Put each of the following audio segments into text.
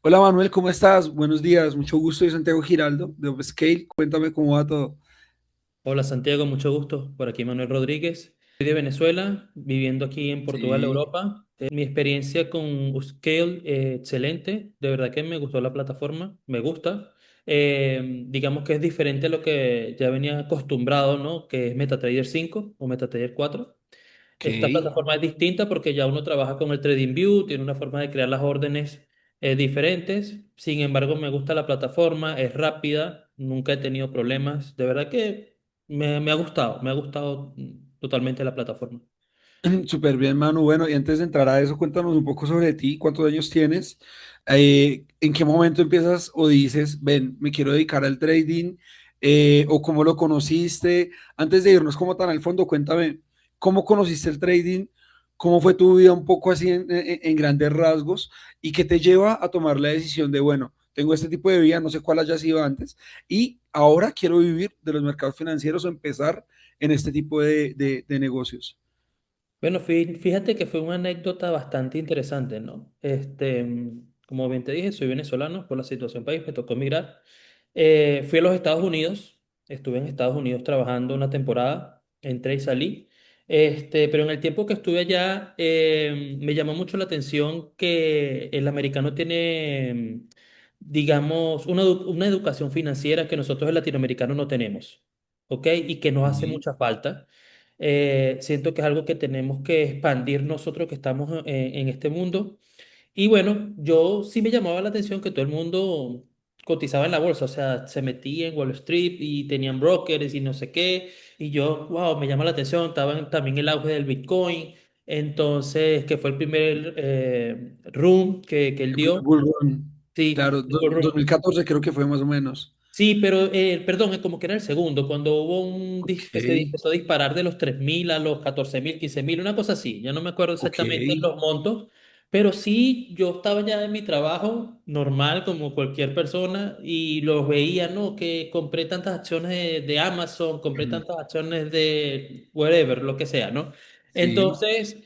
Hola Manuel, ¿cómo estás? Buenos días, mucho gusto. Soy Santiago Giraldo de Upscale. Cuéntame cómo va todo. Hola Santiago, mucho gusto. Por aquí Manuel Rodríguez. Soy de Venezuela, viviendo aquí en Portugal, Sí, Europa. Mi experiencia con Upscale, excelente. De verdad que me gustó la plataforma, me gusta. Digamos que es diferente a lo que ya venía acostumbrado, ¿no? Que es MetaTrader 5 o MetaTrader 4. ok. Esta plataforma es distinta porque ya uno trabaja con el TradingView, tiene una forma de crear las órdenes diferentes. Sin embargo, me gusta la plataforma, es rápida, nunca he tenido problemas. De verdad que me ha gustado totalmente la plataforma. Súper bien, Manu. Bueno, y antes de entrar a eso, cuéntanos un poco sobre ti, cuántos años tienes, en qué momento empiezas o dices, ven, me quiero dedicar al trading, o cómo lo conociste. Antes de irnos como tan al fondo, cuéntame cómo conociste el trading, cómo fue tu vida un poco así en grandes rasgos y qué te lleva a tomar la decisión de, bueno, tengo este tipo de vida, no sé cuál haya sido antes, y ahora quiero vivir de los mercados financieros o empezar en este tipo de negocios. Bueno, fíjate que fue una anécdota bastante interesante, ¿no? Como bien te dije, soy venezolano, por la situación país me tocó emigrar. Fui a los Estados Unidos, estuve en Estados Unidos trabajando una temporada, entré y salí. Pero en el tiempo que estuve allá, me llamó mucho la atención que el americano tiene, digamos, una educación financiera que nosotros el latinoamericano no tenemos, ¿ok? Y que nos hace Sí. mucha falta. Siento que es algo que tenemos que expandir nosotros que estamos en este mundo. Y bueno, yo sí me llamaba la atención que todo el mundo cotizaba en la bolsa, o sea, se metía en Wall Street y tenían brokers y no sé qué. Y yo, wow, me llama la atención, estaba también el auge del Bitcoin, entonces, que fue el primer room que él dio. Bull Run. Sí, Claro, el bull run. 2014 creo que fue más o menos. Sí, pero perdón, es como que era el segundo, cuando hubo Ok, se empezó a disparar de los 3.000 a los 14.000, 15.000, una cosa así. Ya no me acuerdo ok. exactamente los montos, pero sí, yo estaba ya en mi trabajo normal, como cualquier persona, y los veía, ¿no? Que compré tantas acciones de Amazon, compré Mm, tantas acciones de whatever, lo que sea, ¿no? sí, Entonces,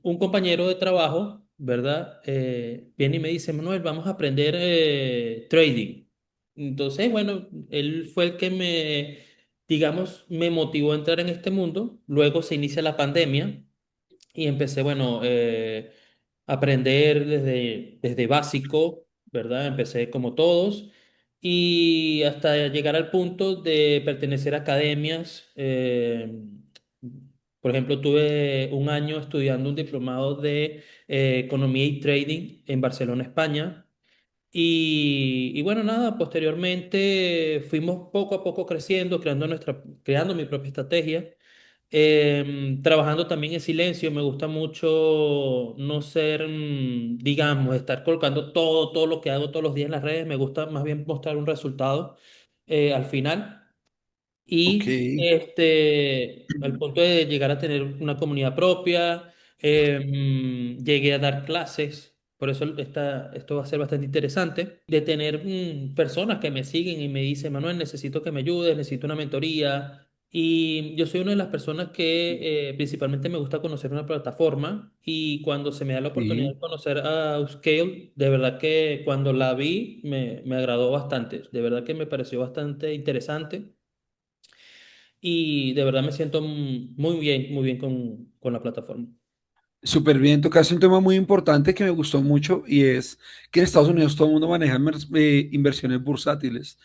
un compañero de trabajo, ¿verdad? Viene y me dice, Manuel, vamos a aprender trading. Entonces, bueno, él fue el que digamos, me motivó a entrar en este mundo. Luego se inicia la pandemia y empecé, bueno, a aprender desde básico, ¿verdad? Empecé como todos y hasta llegar al punto de pertenecer a academias. Por ejemplo, tuve un año estudiando un diplomado de economía y trading en Barcelona, España. Y bueno, nada, posteriormente fuimos poco a poco creciendo, creando mi propia estrategia, trabajando también en silencio. Me gusta mucho no ser, digamos, estar colocando todo lo que hago todos los días en las redes. Me gusta más bien mostrar un resultado al final. ok. Y al punto de llegar a tener una comunidad propia, llegué a dar clases, por eso esto va a ser bastante interesante, de tener personas que me siguen y me dicen, Manuel, necesito que me ayudes, necesito una mentoría. Y yo soy una de las personas que principalmente me gusta conocer una plataforma y cuando se me da la oportunidad de Sí. conocer a Upscale, de verdad que cuando la vi me agradó bastante, de verdad que me pareció bastante interesante y de verdad me siento muy bien con la plataforma. Súper bien, tocaste un tema muy importante que me gustó mucho y es que en Estados Unidos todo el mundo maneja inversiones bursátiles.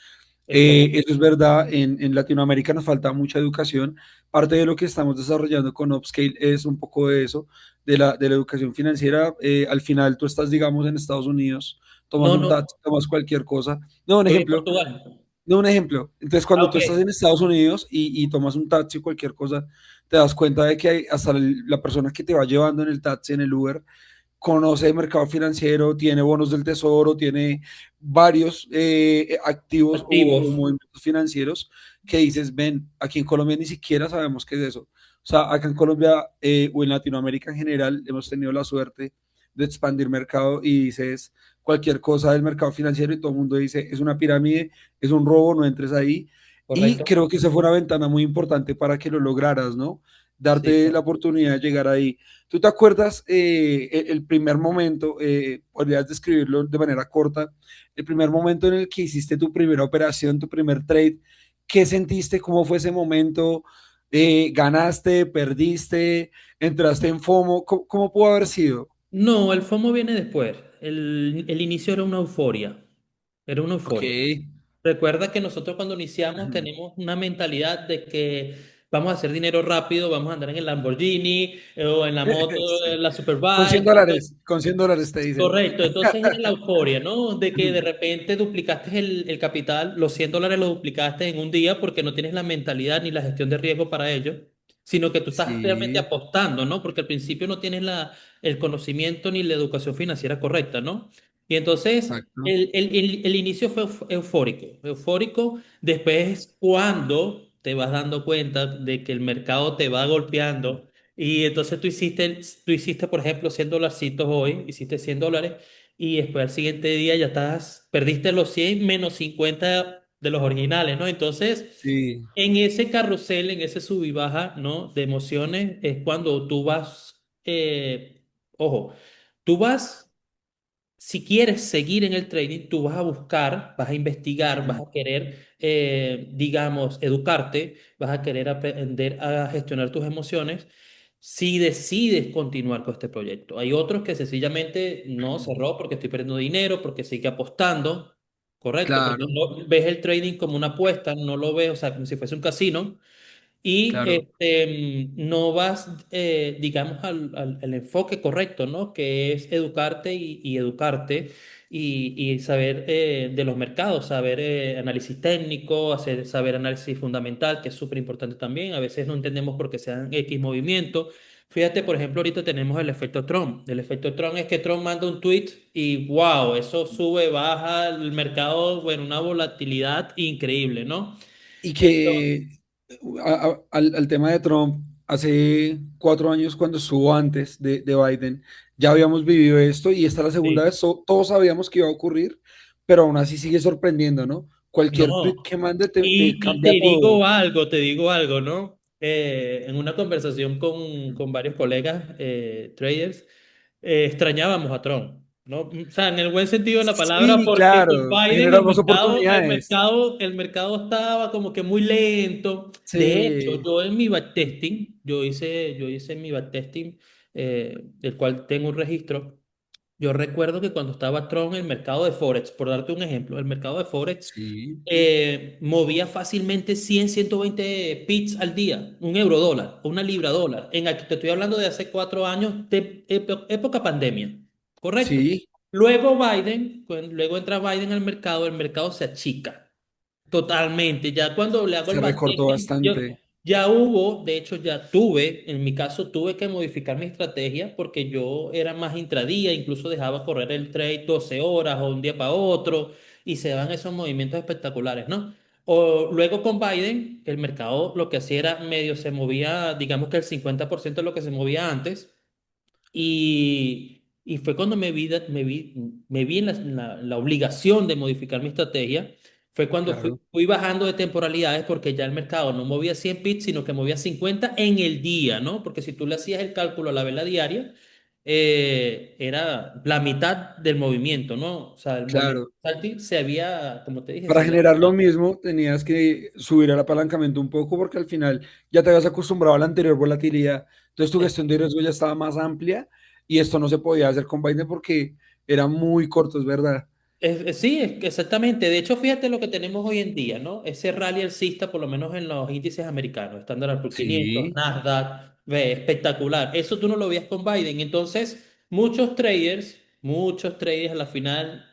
Es correcto. Eso es verdad, en Latinoamérica nos falta mucha educación. Parte de lo que estamos desarrollando con Upscale es un poco de eso, de la educación financiera. Al final tú estás, digamos, en Estados Unidos, tomas No, un no, taxi, tomas cualquier cosa. No, un estoy en ejemplo. Portugal. No, un ejemplo. Entonces, Ah, cuando ok. tú estás en Estados Unidos y tomas un taxi o cualquier cosa, te das cuenta de que hasta la persona que te va llevando en el taxi, en el Uber, conoce el mercado financiero, tiene bonos del tesoro, tiene varios activos o Activos. movimientos financieros que dices, ven, aquí en Colombia ni siquiera sabemos qué es eso. O sea, acá en Colombia o en Latinoamérica en general hemos tenido la suerte de expandir mercado y dices cualquier cosa del mercado financiero y todo el mundo dice, es una pirámide, es un robo, no entres ahí. Y Correcto. creo que esa fue una ventana muy importante para que lo lograras, ¿no? Sí, darte la oportunidad de llegar ahí. ¿Tú te acuerdas el primer momento, podrías describirlo de manera corta, el primer momento en el que hiciste tu primera operación, tu primer trade? ¿Qué sentiste? ¿Cómo fue ese momento? ¿Ganaste? ¿Perdiste? ¿Entraste en FOMO? ¿Cómo pudo haber sido? no, el FOMO viene después. El inicio era una euforia. Era una Ok. euforia. Recuerda que nosotros cuando iniciamos tenemos una mentalidad de que vamos a hacer dinero rápido, vamos a andar en el Lamborghini o en la moto, Sí. en la Con 100 Superbike. dólares, con $100 te dicen. Correcto, entonces era la euforia, ¿no? De que de repente duplicaste el capital, los $100 lo duplicaste en un día porque no tienes la mentalidad ni la gestión de riesgo para ello, sino que tú estás realmente Sí, apostando, ¿no? Porque al principio no tienes el conocimiento ni la educación financiera correcta, ¿no? Y entonces exacto. el inicio fue eufórico, eufórico. Después, cuando te vas dando cuenta de que el mercado te va golpeando y entonces tú hiciste, por ejemplo, $100 hoy, hiciste $100 y después al siguiente día ya perdiste los 100 menos 50 de los originales, ¿no? Entonces, Sí, en ese carrusel, en ese sub y baja, ¿no? De emociones es cuando tú vas, ojo, tú vas si quieres seguir en el trading, tú vas a buscar, vas a investigar, vas ujú, a querer, digamos, educarte, vas a querer aprender a gestionar tus emociones si decides continuar con este proyecto. Hay otros que sencillamente no cerró porque estoy perdiendo dinero, porque sigue apostando, correcto, porque claro, no ves el trading como una apuesta, no lo ves, o sea, como si fuese un casino y claro. no vas, digamos, al enfoque correcto, ¿no? Que es educarte y educarte y saber de los mercados, saber análisis técnico, saber análisis fundamental, que es súper importante también. A veces no entendemos por qué se dan X movimientos. Fíjate, por ejemplo, ahorita tenemos el efecto Trump. El efecto Trump es que Trump manda un tweet y wow, eso sube, baja el mercado, bueno, una volatilidad increíble, ¿no? Y que al tema de Trump, hace 4 años, cuando estuvo antes de Biden, ya habíamos vivido esto y esta es la segunda Sí. vez. Todos sabíamos que iba a ocurrir, pero aún así sigue sorprendiendo, ¿no? Cualquier tweet No. que mande te Y cambia todo. te digo algo, ¿no? En una conversación con varios colegas traders, extrañábamos a Trump, ¿no? O sea, en el buen sentido de la palabra, Sí, porque con claro, Biden generamos oportunidades. el mercado estaba como que muy lento. De hecho, Sí, yo en mi backtesting, yo hice mi backtesting, del cual tengo un registro. Yo recuerdo que cuando estaba Trump, el mercado de Forex, por darte un ejemplo, el mercado de Forex sí, movía fácilmente 100, 120 pips al día, un euro dólar o una libra dólar. Te estoy hablando de hace 4 años, de época pandemia, ¿correcto? sí, Luego entra Biden al mercado, el mercado se achica. Totalmente. Ya cuando le hago el se recortó backtesting, bastante. ya hubo, de hecho ya tuve, en mi caso tuve que modificar mi estrategia porque yo era más intradía, incluso dejaba correr el trade 12 horas o un día para otro y se dan esos movimientos espectaculares, ¿no? O luego con Biden, el mercado lo que hacía era medio se movía, digamos que el 50% de lo que se movía antes y fue cuando me vi en la obligación de modificar mi estrategia. Fue cuando fui, Claro. fui bajando de temporalidades porque ya el mercado no movía 100 pips, sino que movía 50 en el día, ¿no? Porque si tú le hacías el cálculo a la vela diaria, era la mitad del movimiento, ¿no? O sea, el movimiento Claro. se había, como te dije, se Para había generar lo acabado. mismo, tenías que subir el apalancamiento un poco porque al final ya te habías acostumbrado a la anterior volatilidad. Entonces tu gestión de riesgo ya estaba más amplia y esto no se podía hacer con Binance porque era muy corto, es verdad. Sí, es que exactamente. De hecho, fíjate lo que tenemos hoy en día, ¿no? Ese rally alcista, por lo menos en los índices americanos, Standard Poor's 500, Sí, Nasdaq, ve, espectacular. Eso tú no lo veías con Biden. Entonces, muchos traders a la final,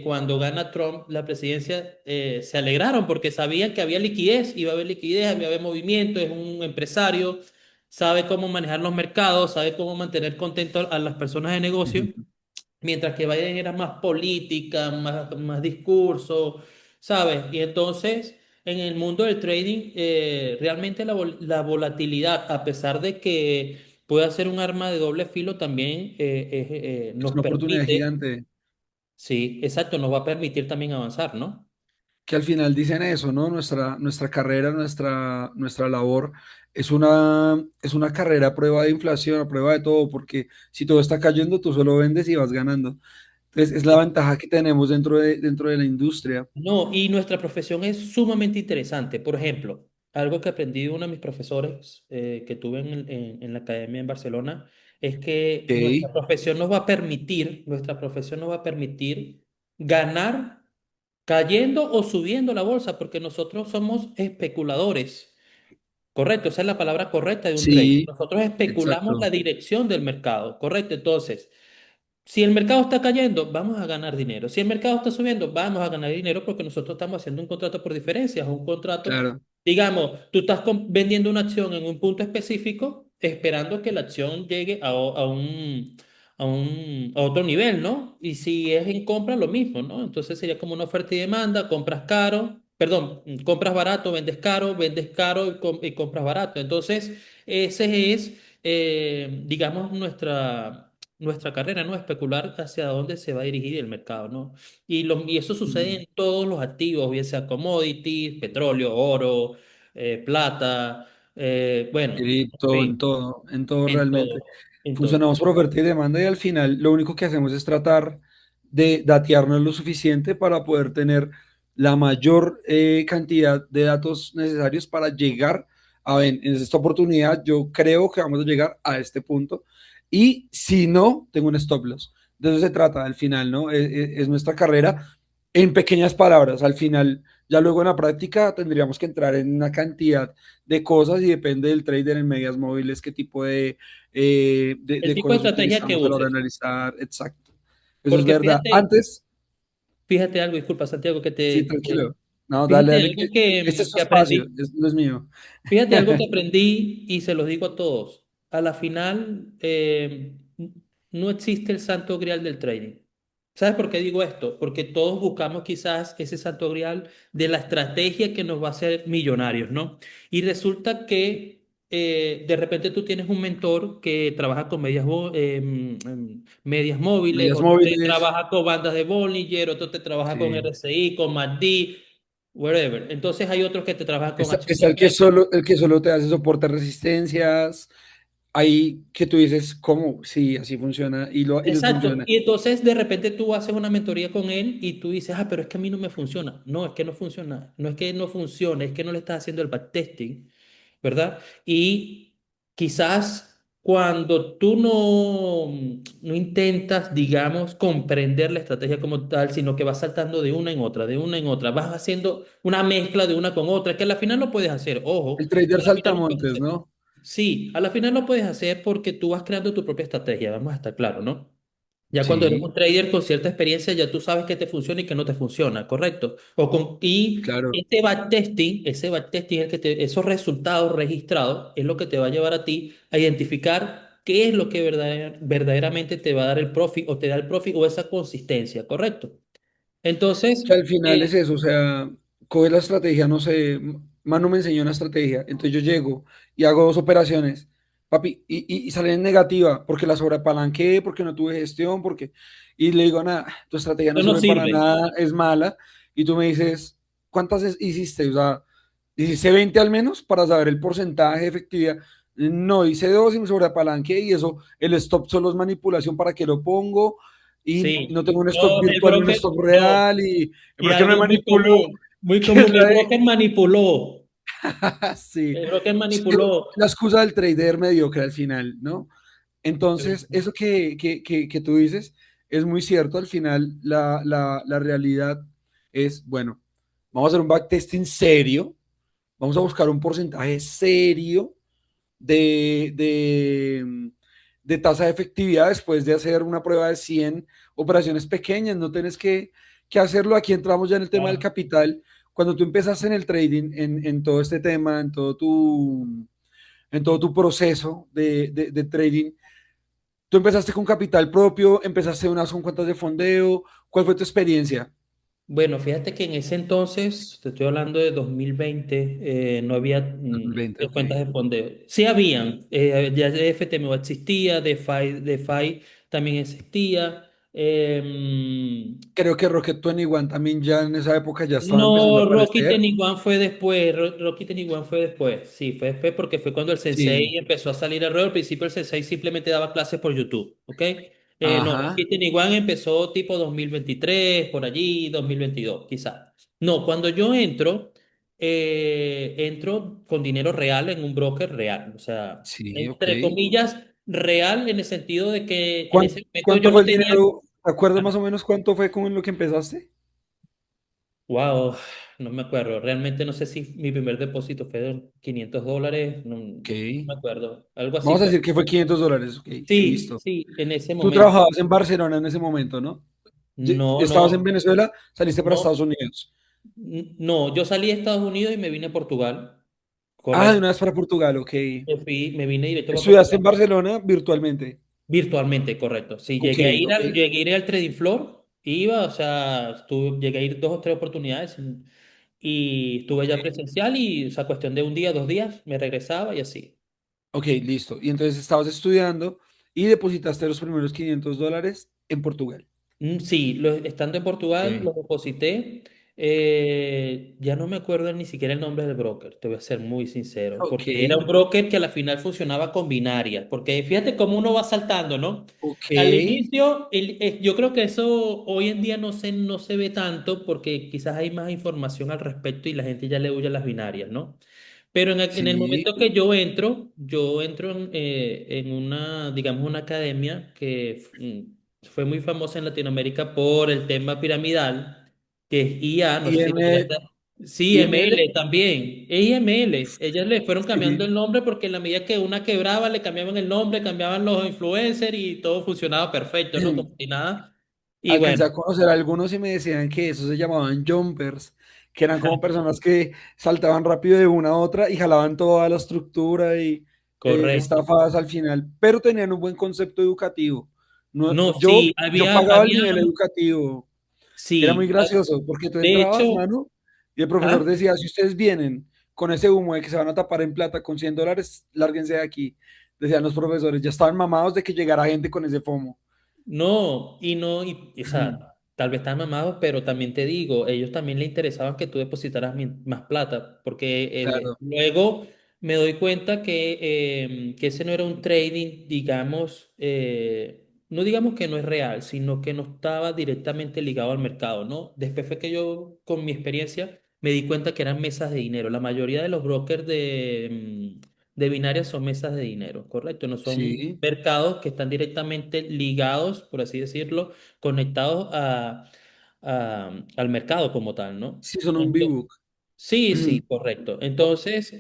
cuando gana Trump la presidencia, se alegraron porque sabían que había liquidez, iba a haber liquidez, iba a haber movimiento, es un empresario, sabe cómo manejar los mercados, sabe cómo mantener contento a las personas de negocio. ujú, Mientras que Biden era más política, más discurso, ¿sabes? Y entonces, en el mundo del trading, realmente la volatilidad, a pesar de que puede ser un arma de doble filo, también es nos una oportunidad permite, gigante. sí, exacto, nos va a permitir también avanzar, ¿no? que al final dicen eso, ¿no? Nuestra carrera, nuestra labor es una carrera a prueba de inflación, a prueba de todo, porque si todo está cayendo, tú solo vendes y vas ganando. Entonces, es la ventaja que tenemos dentro de la industria. No, y nuestra profesión es sumamente interesante. Por ejemplo, algo que aprendí de uno de mis profesores que tuve en la academia en Barcelona es que Ok. nuestra profesión nos va a permitir ganar cayendo o subiendo la bolsa, porque nosotros somos especuladores. Correcto, esa es la palabra correcta de un trade. Sí, Nosotros especulamos la exacto, dirección del mercado, correcto. Entonces, si el mercado está cayendo, vamos a ganar dinero. Si el mercado está subiendo, vamos a ganar dinero porque nosotros estamos haciendo un contrato por diferencias, un contrato, claro. digamos, tú estás vendiendo una acción en un punto específico, esperando que la acción llegue a otro nivel, ¿no? Y si es en compra, lo mismo, ¿no? Entonces sería como una oferta y demanda, compras caro, perdón, compras barato, vendes caro y compras barato. Entonces, ese es, digamos, nuestra carrera, ¿no? Especular hacia dónde se va a dirigir el mercado, ¿no? Y eso sucede Mm. en todos los activos, bien sea commodities, petróleo, oro, plata, bueno, en Cripto, fin, en todo en realmente. todo, en todo. Funcionamos por oferta y demanda y al final lo único que hacemos es tratar de datearnos lo suficiente para poder tener la mayor cantidad de datos necesarios para llegar a ver, en esta oportunidad yo creo que vamos a llegar a este punto y si no, tengo un stop loss. De eso se trata al final, ¿no? Es nuestra carrera en pequeñas palabras. Al final, ya luego en la práctica tendríamos que entrar en una cantidad de cosas y depende del trader en medias móviles, qué tipo El de tipo de cosas estrategia que utilizamos a la hora de uses. analizar. Exacto. Eso es Porque verdad. Antes, fíjate algo, disculpa Santiago, sí, tranquilo. No, dale, fíjate dale, algo este es tu que espacio, aprendí. no es mío. Fíjate algo que aprendí y se los digo a todos. A la final, no existe el santo grial del trading. ¿Sabes por qué digo esto? Porque todos buscamos quizás ese santo grial de la estrategia que nos va a hacer millonarios, ¿no? Y resulta que de repente tú tienes un mentor que trabaja con medias móviles, Medias otro te móviles, trabaja con bandas de Bollinger, otro te trabaja con sí. RSI, con MACD, whatever. Entonces hay otros que te trabajan con Está acciones peso. el que solo te hace soporte resistencias. Ahí que tú dices, ¿cómo? Sí, así funciona y les Exacto. funciona. Y entonces de repente tú haces una mentoría con él y tú dices, pero es que a mí no me funciona. No, es que no funciona. No es que no funcione, es que no le estás haciendo el backtesting, ¿verdad? Y quizás cuando tú no intentas, digamos, comprender la estrategia como tal, sino que vas saltando de una en otra, de una en otra, vas haciendo una mezcla de una con otra, que a la final no puedes hacer, ojo, El trader a la final no puedes saltamontes, hacer. ¿no? Sí, a la final lo puedes hacer porque tú vas creando tu propia estrategia, vamos a estar claro, ¿no? Ya cuando eres Sí, un trader con cierta experiencia, ya tú sabes qué te funciona y qué no te funciona, ¿correcto? Y claro. ese backtesting, esos resultados registrados es lo que te va a llevar a ti a identificar qué es lo que verdaderamente te va a dar el profit o te da el profit o esa consistencia, ¿correcto? Entonces, Que al final es eso, o sea, coge la estrategia, no sé, Manu me enseñó una estrategia, entonces yo llego y hago dos operaciones, papi, y salen en negativa, porque la sobreapalanqué, porque no tuve gestión, y le digo, nada, tu estrategia no eso no sirve para sirve. nada, es mala, y tú me dices, ¿cuántas hiciste? O sea, ¿hiciste 20 al menos para saber el porcentaje de efectividad? No, hice dos y me sobreapalanqué, y eso, el stop solo es manipulación para que lo pongo, y Sí. no tengo un stock No, el virtual y un broker, stock no. real y Y ¿por qué me algo manipuló? muy ¿Qué es común, la el de? broker manipuló. Sí. El broker Sí, manipuló. la excusa del trader mediocre al final, ¿no? Entonces, eso que tú dices es muy cierto. Al final, la realidad es, bueno, vamos a hacer un backtesting serio, vamos a buscar un porcentaje serio de, de, de tasa de efectividad después de hacer una prueba de 100 operaciones pequeñas. No tienes que hacerlo. Aquí entramos ya en el tema del Claro. capital. Cuando tú empezaste en el trading, en todo este tema, en todo tu proceso de trading, tú empezaste con capital propio, empezaste unas con cuentas de fondeo. ¿Cuál fue tu experiencia? Bueno, fíjate que en ese entonces, te estoy hablando de 2020, no había 2020, ok. cuentas de fondeo. Sí habían, ya FTMO existía, DeFi también existía, Creo que Rocket 21 también ya en esa época ya estaba empezando a No, Rocky aparecer. One fue después. Rocky One fue después. Sí, fue después porque fue cuando el Sí, Sensei empezó a salir a ruedo. Al principio el Sensei simplemente daba clases por YouTube, ¿ok? No, ajá, Rocky One empezó tipo 2023 por allí, 2022 quizás. No, cuando yo entro, entro con dinero real en un broker real. O sea, sí, ok. entre comillas, real en el sentido de que en ¿Cuán- ese momento yo ¿Cuánto no fue el tenía. dinero? ¿Te acuerdas más o menos cuánto fue con lo que empezaste? Wow, no me acuerdo. Realmente no sé si mi primer depósito fue de $500. No, Ok. no me acuerdo. Algo así Vamos a fue. decir que fue $500. Ok, Sí, listo. sí, en ese Tú momento. trabajabas en Barcelona en ese momento, ¿no? No, Estabas en no, Venezuela, saliste para no, Estados Unidos. no. Yo salí de Estados Unidos y me vine a Portugal. Ah, de Correcto. una vez para Portugal, ok. Me vine directo para Estudiaste Portugal. en Barcelona virtualmente. Virtualmente, correcto. Sí, Ok, ok. llegué a ir al Trading Floor. Iba, o sea, llegué a ir dos o tres oportunidades y estuve ya Ok, presencial y, o sea, cuestión de un día, 2 días, me regresaba y así. ok, listo. Y entonces estabas estudiando y depositaste los primeros $500 en Portugal. Sí, estando en Portugal Ok. lo deposité. Ya no me acuerdo ni siquiera el nombre del broker, te voy a ser muy sincero, Ok, porque era un broker que a la final funcionaba con binarias, porque fíjate cómo uno va saltando, ¿no? ok, Al inicio, yo creo que eso hoy en día no se ve tanto porque quizás hay más información al respecto y la gente ya le huye a las binarias, ¿no? Pero en el sí. momento que yo entro en una, digamos, una academia que fue muy famosa en Latinoamérica por el tema piramidal, que es IA, no Y sé si lo M, llegaste Sí, IML, ML también, IML. Ellas le fueron cambiando sí. el nombre porque en la medida que una quebraba, le cambiaban el nombre, cambiaban los influencers y todo funcionaba perfecto, ¿no? Como si nada. Y Alcancé bueno, a conocer a algunos y me decían que eso se llamaban jumpers, que eran como personas que saltaban rápido de una a otra y jalaban toda la estructura y correcto. estafadas al final, pero tenían un buen concepto educativo. No, No, yo, sí, yo pagaba el había, nivel educativo. Era muy sí. gracioso porque tú De entrabas, hecho, mano, y el profesor ¿ah? decía, si ustedes vienen con ese humo de que se van a tapar en plata con $100, lárguense de aquí. Decían los profesores, ya estaban mamados de que llegara gente con ese FOMO. No, o sea, tal vez están mamados, pero también te digo, ellos también le interesaban que tú depositaras más plata, porque Claro, luego me doy cuenta que ese no era un trading, digamos, no digamos que no es real, sino que no estaba directamente ligado al mercado, ¿no? Después fue que yo, con mi experiencia, me di cuenta que eran mesas de dinero. La mayoría de los brokers de binarias son mesas de dinero, ¿correcto? No son sí. mercados que están directamente ligados, por así decirlo, conectados al mercado como tal, ¿no? Sí, son un Ento- B-Book. sí, sí, correcto. Entonces,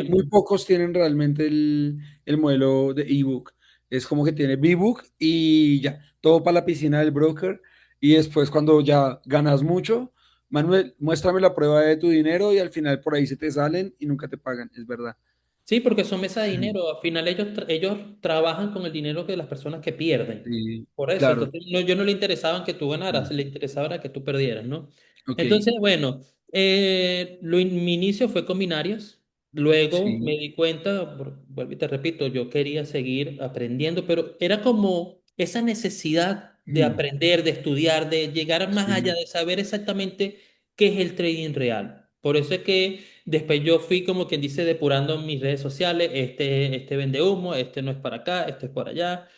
Muy pocos tienen realmente el modelo de ebook. Es como que tiene B-Book y ya, todo para la piscina del broker. Y después cuando ya ganas mucho, Manuel, muéstrame la prueba de tu dinero y al final por ahí se te salen y nunca te pagan, es verdad. sí, porque son mesas de dinero. Al final ellos trabajan con el dinero de las personas que pierden. Sí, Por eso, claro. entonces yo no le interesaban que tú ganaras, le interesaba era que tú perdieras, ¿no? Ok, Entonces, bueno, mi inicio fue con binarias. Luego me sí. di cuenta, vuelvo y te repito, yo quería seguir aprendiendo, pero era como esa necesidad de aprender, de estudiar, de llegar más allá, Sí, de saber exactamente qué es el trading real. Por eso es que después yo fui como quien dice depurando mis redes sociales, este vende humo, este no es para acá, este es para allá.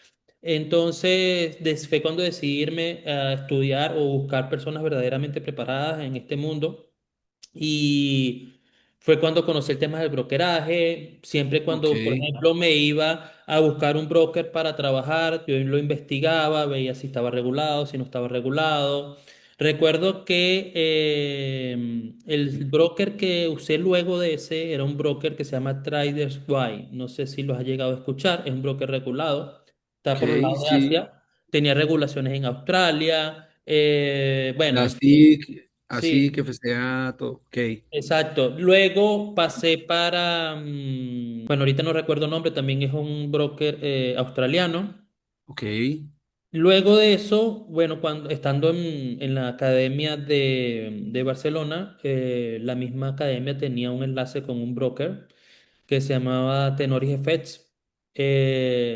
Entonces, fue cuando decidí irme a estudiar o buscar personas verdaderamente preparadas en este mundo. Y fue cuando conocí el tema del brokeraje. Siempre ok. cuando, por ejemplo, me iba a buscar un broker para trabajar, yo lo investigaba, veía si estaba regulado, si no estaba regulado. Recuerdo que el broker que usé luego de ese era un broker que se llama Traders White. No sé si lo has llegado a escuchar, es un broker regulado, está Ok, por los lados de sí. Asia, tenía regulaciones en Australia, bueno, en Las fin. TIC, así Sí, que festea todo. Ok, exacto. Luego pasé para, bueno, ahorita no recuerdo el nombre, también es un broker australiano. ok, Luego de eso, bueno, cuando estando en la academia de Barcelona, la misma academia tenía un enlace con un broker que se llamaba Tenoris FX.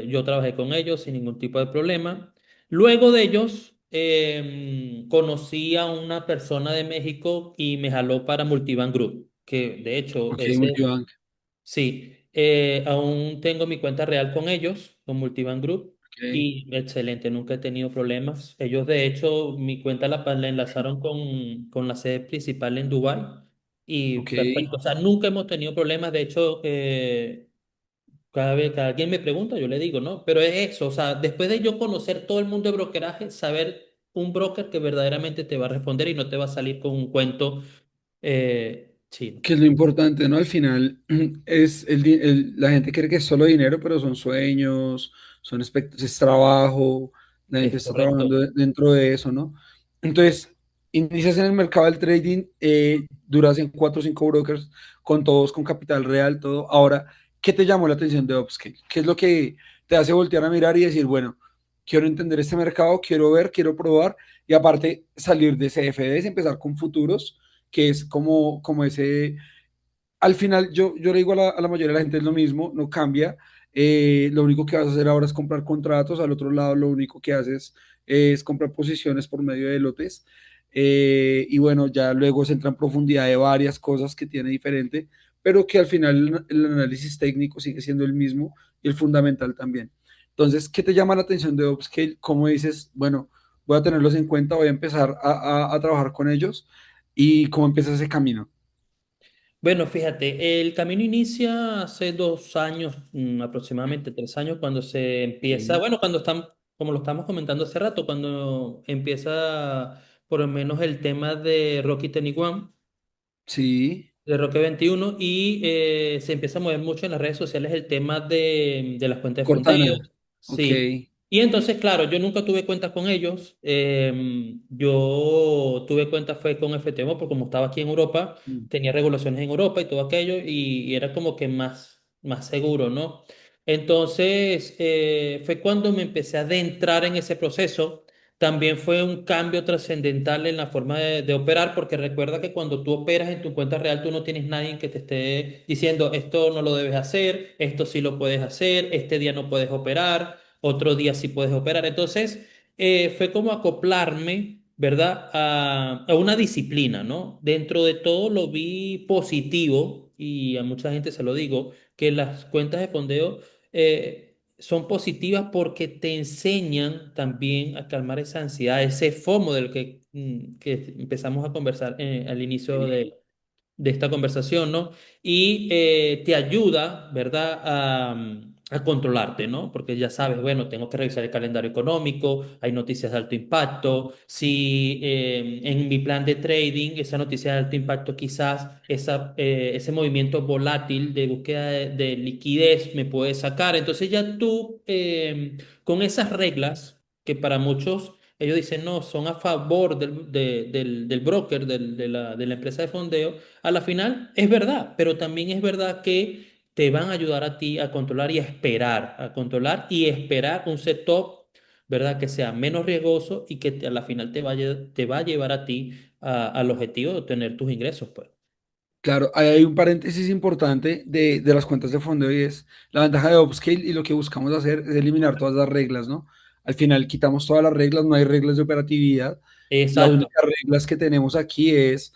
Yo trabajé con ellos sin ningún tipo de problema. Luego de ellos conocí a una persona de México y me jaló para Multibank Group, que de hecho, Ok, Multibank. sí, aún tengo mi cuenta real con ellos, con Multibank Group, Ok, y excelente, nunca he tenido problemas. Ellos, de hecho, mi cuenta la enlazaron con la sede principal en Dubái y ok. perfecto. O sea, nunca hemos tenido problemas. De hecho, cada vez que alguien me pregunta, yo le digo, ¿no? Pero es eso, o sea, después de yo conocer todo el mundo de brokeraje, saber un broker que verdaderamente te va a responder y no te va a salir con un cuento chino. Que es lo importante, ¿no? Al final es la gente cree que es solo dinero, pero son sueños, es trabajo, la gente Es está trabajando correcto. dentro de eso, ¿no? Entonces, inicias en el mercado del trading, duras en cuatro o cinco brokers, con todos con capital real, todo. Ahora, ¿qué te llamó la atención de Upscale? ¿Qué es lo que te hace voltear a mirar y decir, bueno, quiero entender este mercado, quiero ver, quiero probar, y aparte salir de CFDs, empezar con futuros? Que es como ese, al final yo le digo a la mayoría de la gente es lo mismo, no cambia. Lo único que vas a hacer ahora es comprar contratos, al otro lado lo único que haces es comprar posiciones por medio de lotes. Y bueno, ya luego se entra en profundidad de varias cosas que tiene diferente, pero que al final el análisis técnico sigue siendo el mismo y el fundamental también. Entonces, ¿qué te llama la atención de Upscale? ¿Cómo dices, bueno, voy a tenerlos en cuenta, voy a empezar a trabajar con ellos? ¿Y cómo empieza ese camino? Bueno, fíjate, el camino inicia hace 2 años, aproximadamente 3 años, cuando se empieza, Ok. bueno, cuando están, como lo estamos comentando hace rato, cuando empieza por lo menos el tema de Rocky 21, Sí, de Roque 21 y se empieza a mover mucho en las redes sociales el tema de las cuentas de fondeo. Cortana. Ok. Sí. Y entonces, claro, yo nunca tuve cuentas con ellos. Yo tuve cuentas fue con FTMO, porque como estaba aquí en Europa, Mm. tenía regulaciones en Europa y todo aquello, y era como que más seguro, ¿no? Entonces, fue cuando me empecé a adentrar en ese proceso. También fue un cambio trascendental en la forma de operar, porque recuerda que cuando tú operas en tu cuenta real, tú no tienes nadie que te esté diciendo esto no lo debes hacer, esto sí lo puedes hacer, este día no puedes operar, otro día sí puedes operar. Entonces, fue como acoplarme, ¿verdad?, a una disciplina, ¿no? Dentro de todo lo vi positivo y a mucha gente se lo digo, que las cuentas de fondeo son positivas porque te enseñan también a calmar esa ansiedad, ese FOMO del que empezamos a conversar al inicio de esta conversación, ¿no? Y te ayuda, ¿verdad?, a controlarte, ¿no? Porque ya sabes, bueno, tengo que revisar el calendario económico, hay noticias de alto impacto, si en mi plan de trading, esa noticia de alto impacto, quizás ese movimiento volátil de búsqueda de liquidez me puede sacar. Entonces ya tú, con esas reglas, que para muchos... Ellos dicen, no, son a favor del broker, de la empresa de fondeo, a la final es verdad, pero también es verdad que te van a ayudar a ti a controlar y a controlar y esperar un setup, ¿verdad? Que sea menos riesgoso y que a la final te va a llevar a ti al objetivo de obtener tus ingresos, pues. Claro, ahí hay un paréntesis importante de las cuentas de fondo y es la ventaja de Upscale y lo que buscamos hacer es eliminar todas las reglas, ¿no? Al final quitamos todas las reglas, no hay reglas de operatividad. Las Exacto. únicas reglas que tenemos aquí es,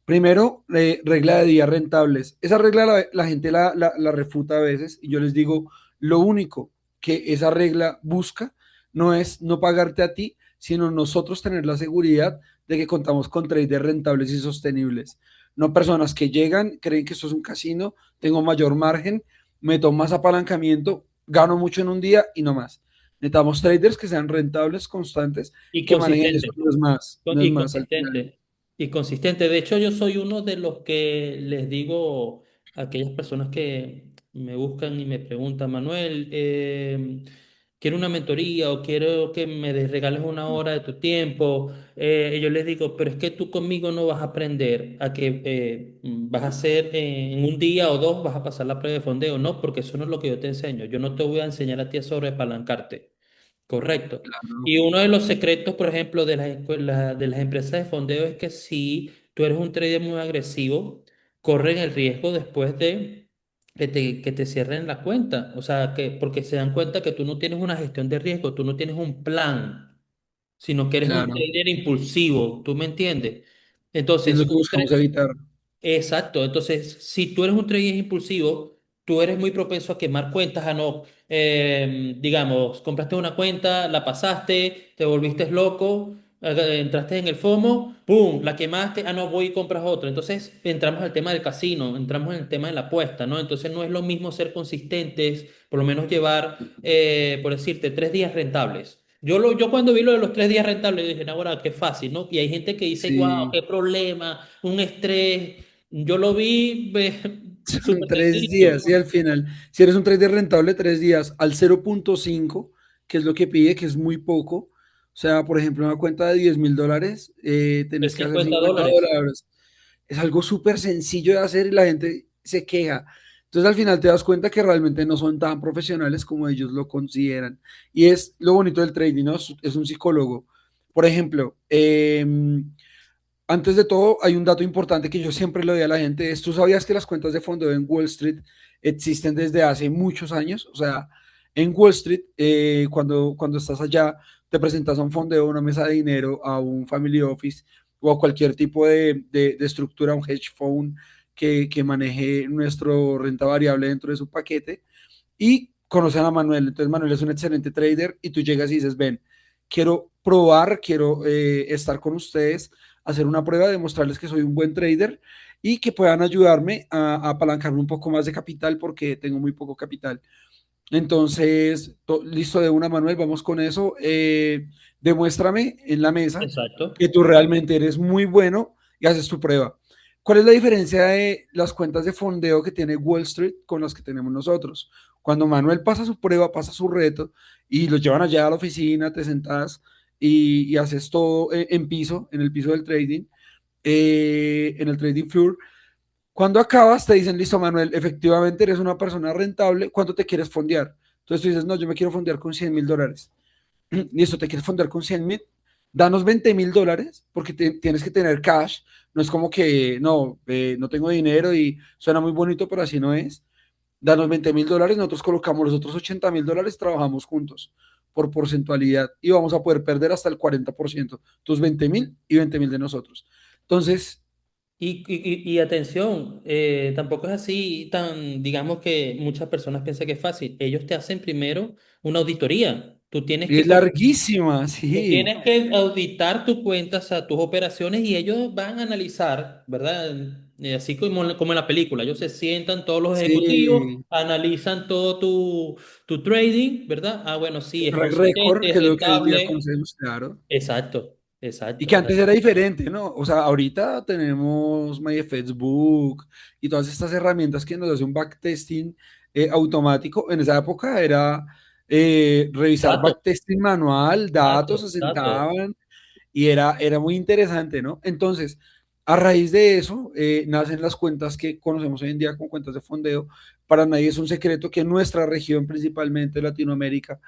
primero, regla de días rentables. Esa regla la gente la refuta a veces y yo les digo, lo único que esa regla busca no es no pagarte a ti, sino nosotros tener la seguridad de que contamos con traders rentables y sostenibles. No personas que llegan, creen que esto es un casino, tengo mayor margen, meto más apalancamiento, gano mucho en un día y no más. Necesitamos traders que sean rentables, constantes y Y que manejen eso, consistente. no es Y más al final. consistente. Y consistente. De hecho, yo soy uno de los que les digo a aquellas personas que me buscan y me preguntan, Manuel, quiero una mentoría o quiero que me regales una hora de tu tiempo. Y yo les digo, pero es que tú conmigo no vas a aprender a que vas a hacer en un día o dos, vas a pasar la prueba de fondeo. No, porque eso no es lo que yo te enseño. Yo no te voy a enseñar a ti a sobreapalancarte. Correcto. Claro. Y uno de los secretos, por ejemplo, de las empresas de fondeo es que si tú eres un trader muy agresivo, corren el riesgo después de que te cierren la cuenta. O sea, porque se dan cuenta que tú no tienes una gestión de riesgo, tú no tienes un plan. sino que eres un claro. trader impulsivo, ¿tú me entiendes? Y es Entonces, lo que buscamos evitar. exacto, entonces si tú eres un trader impulsivo, tú eres muy propenso a quemar cuentas, a no, digamos, compraste una cuenta, la pasaste, te volviste loco, entraste en el FOMO, ¡pum!, la quemaste, no, voy y compras otra. Entonces entramos al tema del casino, entramos en el tema de la apuesta, ¿no? Entonces no es lo mismo ser consistentes, por lo menos llevar, por decirte, 3 días rentables. Yo cuando vi lo de los 3 días rentables, dije, ahora qué fácil, ¿no? Y hay gente que dice, wow, Sí, qué problema, un estrés. Yo lo vi son súper 3 días sencillo. y al final, si eres un trader rentable, 3 días al 0,5, que es lo que pide, que es muy poco. O sea, por ejemplo, una cuenta de $10,000, De tenés que hacer 50 50 dólares. dólares. Es algo súper sencillo de hacer y la gente se queja. Entonces al final te das cuenta que realmente no son tan profesionales como ellos lo consideran. Y es lo bonito del trading, ¿no? Es un psicólogo. Por ejemplo, antes de todo, hay un dato importante que yo siempre le doy a la gente. ¿Tú sabías que las cuentas de fondo en Wall Street existen desde hace muchos años? O sea, en Wall Street, cuando estás allá, te presentas a un fondeo, a una mesa de dinero, a un family office o a cualquier tipo de estructura, un hedge fund que maneje nuestro renta variable dentro de su paquete y conocen a Manuel. Entonces, Manuel es un excelente trader y tú llegas y dices, ven, quiero probar, quiero estar con ustedes, hacer una prueba, demostrarles que soy un buen trader y que puedan ayudarme a apalancarme un poco más de capital porque tengo muy poco capital. Entonces, listo de una, Manuel, vamos con eso. Demuéstrame en la mesa Exacto. que tú realmente eres muy bueno y haces tu prueba. ¿Cuál es la diferencia de las cuentas de fondeo que tiene Wall Street con las que tenemos nosotros? Cuando Manuel pasa su prueba, pasa su reto y lo llevan allá a la oficina, te sentas y haces todo en piso, en el piso del trading, en el trading floor. Cuando acabas, te dicen, listo, Manuel, efectivamente eres una persona rentable, ¿cuánto te quieres fondear? Entonces tú dices, no, yo me quiero fondear con $100,000. Listo, te quieres fondear con 100,000, danos $20,000 porque tienes que tener cash. No es como que, no, no tengo dinero y suena muy bonito, pero así no es. Danos $20,000, nosotros colocamos los otros $80,000, trabajamos juntos por porcentualidad y vamos a poder perder hasta el 40%, tus 20,000 y 20,000 de nosotros. Entonces, Y atención, tampoco es así tan, digamos que muchas personas piensan que es fácil. Ellos te hacen primero una auditoría. es larguísima, Tú sí. tienes que auditar tus cuentas, o sea, tus operaciones, y ellos van a analizar, ¿verdad? Así como en la película, ellos se sientan todos los ejecutivos, Sí, analizan todo tu trading, ¿verdad? Ah, bueno, sí, es track record, consistente, que es es lo que hoy día rentable. conocemos, claro. Exacto, Y exacto, que antes exacto. era diferente, ¿no? O sea, ahorita tenemos Facebook y todas estas herramientas que nos hace un backtesting automático. En esa época era revisar Datos, backtesting manual, datos, datos, se datos. sentaban y era muy interesante, ¿no? Entonces, a raíz de eso, nacen las cuentas que conocemos hoy en día como cuentas de fondeo. Para nadie es un secreto que nuestra región, principalmente Latinoamérica,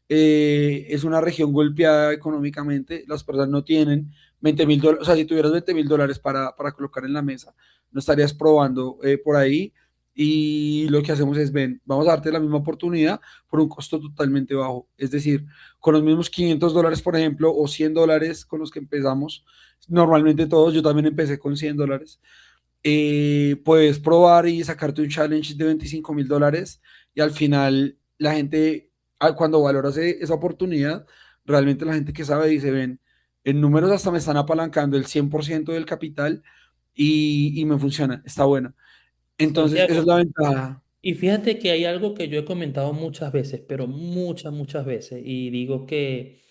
es una región golpeada económicamente, las personas no tienen $20,000, o sea, si tuvieras $20,000 para colocar en la mesa, no estarías probando por ahí y lo que hacemos es, ven, vamos a darte la misma oportunidad por un costo totalmente bajo, es decir, con los mismos $500, por ejemplo, o $100 con los que empezamos, normalmente todos, yo también empecé con $100, puedes probar y sacarte un challenge de $25,000 y al final la gente, cuando valoras esa oportunidad, realmente la gente que sabe dice, ven, en números hasta me están apalancando el 100% del capital y me funciona, está bueno. Entonces, esa es Santiago, la ventaja. y fíjate que hay algo que yo he comentado muchas veces, pero muchas, muchas veces, y digo que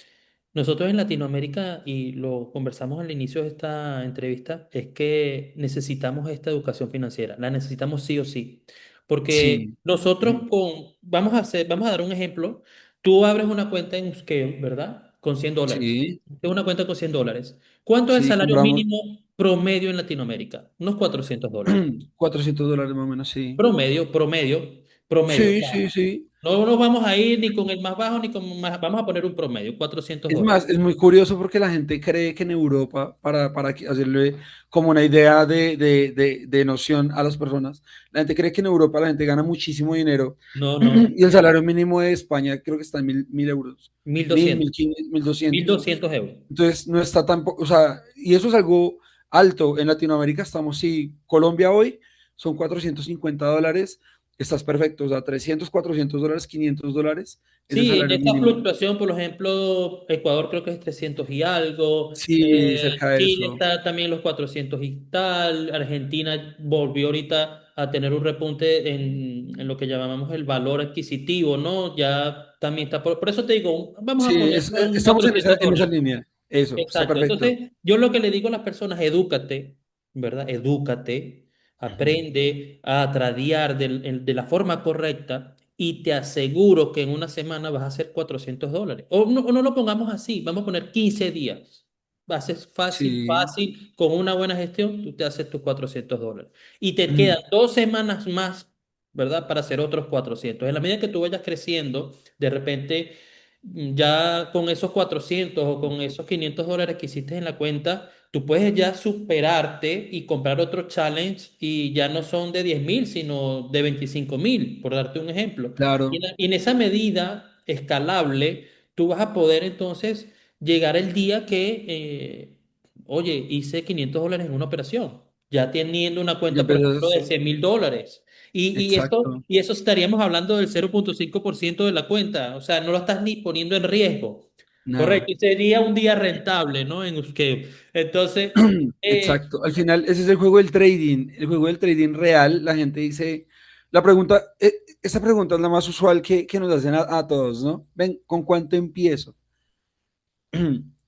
nosotros en Latinoamérica, y lo conversamos al inicio de esta entrevista, es que necesitamos esta educación financiera, la necesitamos sí o sí, porque Sí, nosotros vamos a dar un ejemplo, tú abres una cuenta en Uskeo, ¿verdad? Con $100. sí, Tengo una cuenta con $100. ¿Cuánto es el sí, salario cobramos mínimo promedio en Latinoamérica? Unos $400. $400 más o menos, sí. Promedio, promedio. promedio. O Sí, sea, sí, sí. no nos vamos a ir ni con el más bajo ni con el más, vamos a poner un promedio, 400 Es dólares. más, es muy curioso porque la gente cree que en Europa, hacerle como una idea de noción a las personas, la gente cree que en Europa la gente gana muchísimo dinero No, no, y el salario mínimo de España creo que está en mil euros, mil mil, doscientos, mil quinientos, mil 1200. doscientos euros. Entonces no está tan, o sea, y eso es algo alto. En Latinoamérica estamos, sí, Colombia hoy son $450, estás perfecto, o sea, 300 $400, $500 es el Sí, en salario esta mínimo. fluctuación, por ejemplo, Ecuador creo que es 300 y algo, Sí, cerca de Chile eso. está también en los 400 y tal, Argentina volvió ahorita a tener un repunte en lo que llamamos el valor adquisitivo, ¿no? Ya también está, por eso te digo, vamos a Sí, ponerlo en estamos en 400 en esa dólares. línea. Eso, está Exacto. perfecto. Entonces, yo lo que le digo a las personas, edúcate, ¿verdad? Edúcate, Ujú. aprende a tradear de la forma correcta y te aseguro que en una semana vas a hacer 400 dólares. O no lo pongamos así, vamos a poner 15 días. Va a ser fácil, Sí. fácil, con una buena gestión, tú te haces tus 400 dólares. Y te quedan 2 semanas más, ¿verdad? Para hacer otros 400. En la medida que tú vayas creciendo, de repente ya con esos 400 o con esos 500 dólares que hiciste en la cuenta, tú puedes ya superarte y comprar otro challenge y ya no son de 10.000, sino de 25.000, por darte un ejemplo. Claro, Y en esa medida escalable, tú vas a poder entonces llegar el día que, oye, hice 500 dólares en una operación, ya teniendo una ya cuenta, por ejemplo, de empiezas. 100.000 dólares. Exacto. Y eso estaríamos hablando del 0,5% de la cuenta, o sea, no lo estás ni poniendo en riesgo. Correcto, Nada. y sería un día rentable, ¿no? En que, entonces, Exacto. Al final, ese es el juego del trading. El juego del trading real, la gente dice, esta pregunta es la más usual que nos hacen a todos, ¿no? Ven, ¿con cuánto empiezo?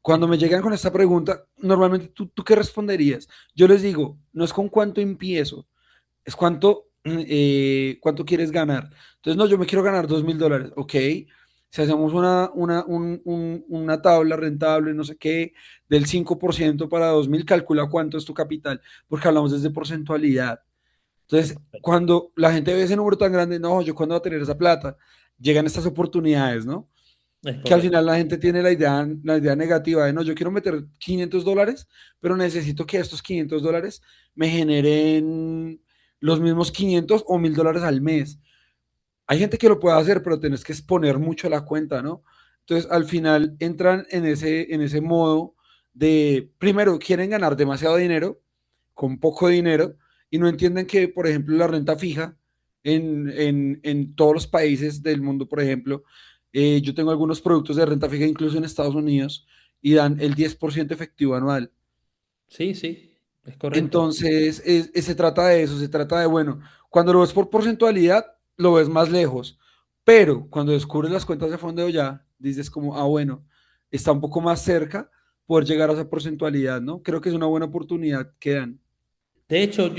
Cuando me llegan con esta pregunta, normalmente ¿tú qué responderías? Yo les digo, no es con cuánto empiezo, es cuánto quieres ganar. Entonces, no, yo me quiero ganar $2,000. Ok, si hacemos una tabla rentable, no sé qué, del 5% para 2,000, calcula cuánto es tu capital, porque hablamos desde porcentualidad. Entonces, cuando la gente ve ese número tan grande, no, yo cuándo voy a tener esa plata, llegan estas oportunidades, ¿no? es Que al correcto. final la gente tiene la idea negativa de, no, yo quiero meter $500, pero necesito que estos $500 me generen los mismos 500 o $1,000 al mes. Hay gente que lo puede hacer, pero tenés que exponer mucho la cuenta, ¿no? Entonces, al final entran en ese modo de, primero, quieren ganar demasiado dinero con poco dinero y no entienden que, por ejemplo, la renta fija en todos los países del mundo, por ejemplo, yo tengo algunos productos de renta fija incluso en Estados Unidos y dan el 10% efectivo anual. Sí, sí, es correcto. Entonces, se trata de eso, se trata de, bueno, cuando lo ves por porcentualidad, lo ves más lejos, pero cuando descubres las cuentas de fondeo ya, dices como, ah, bueno, está un poco más cerca poder llegar a esa porcentualidad, ¿no? Creo que es una buena oportunidad que dan. De hecho,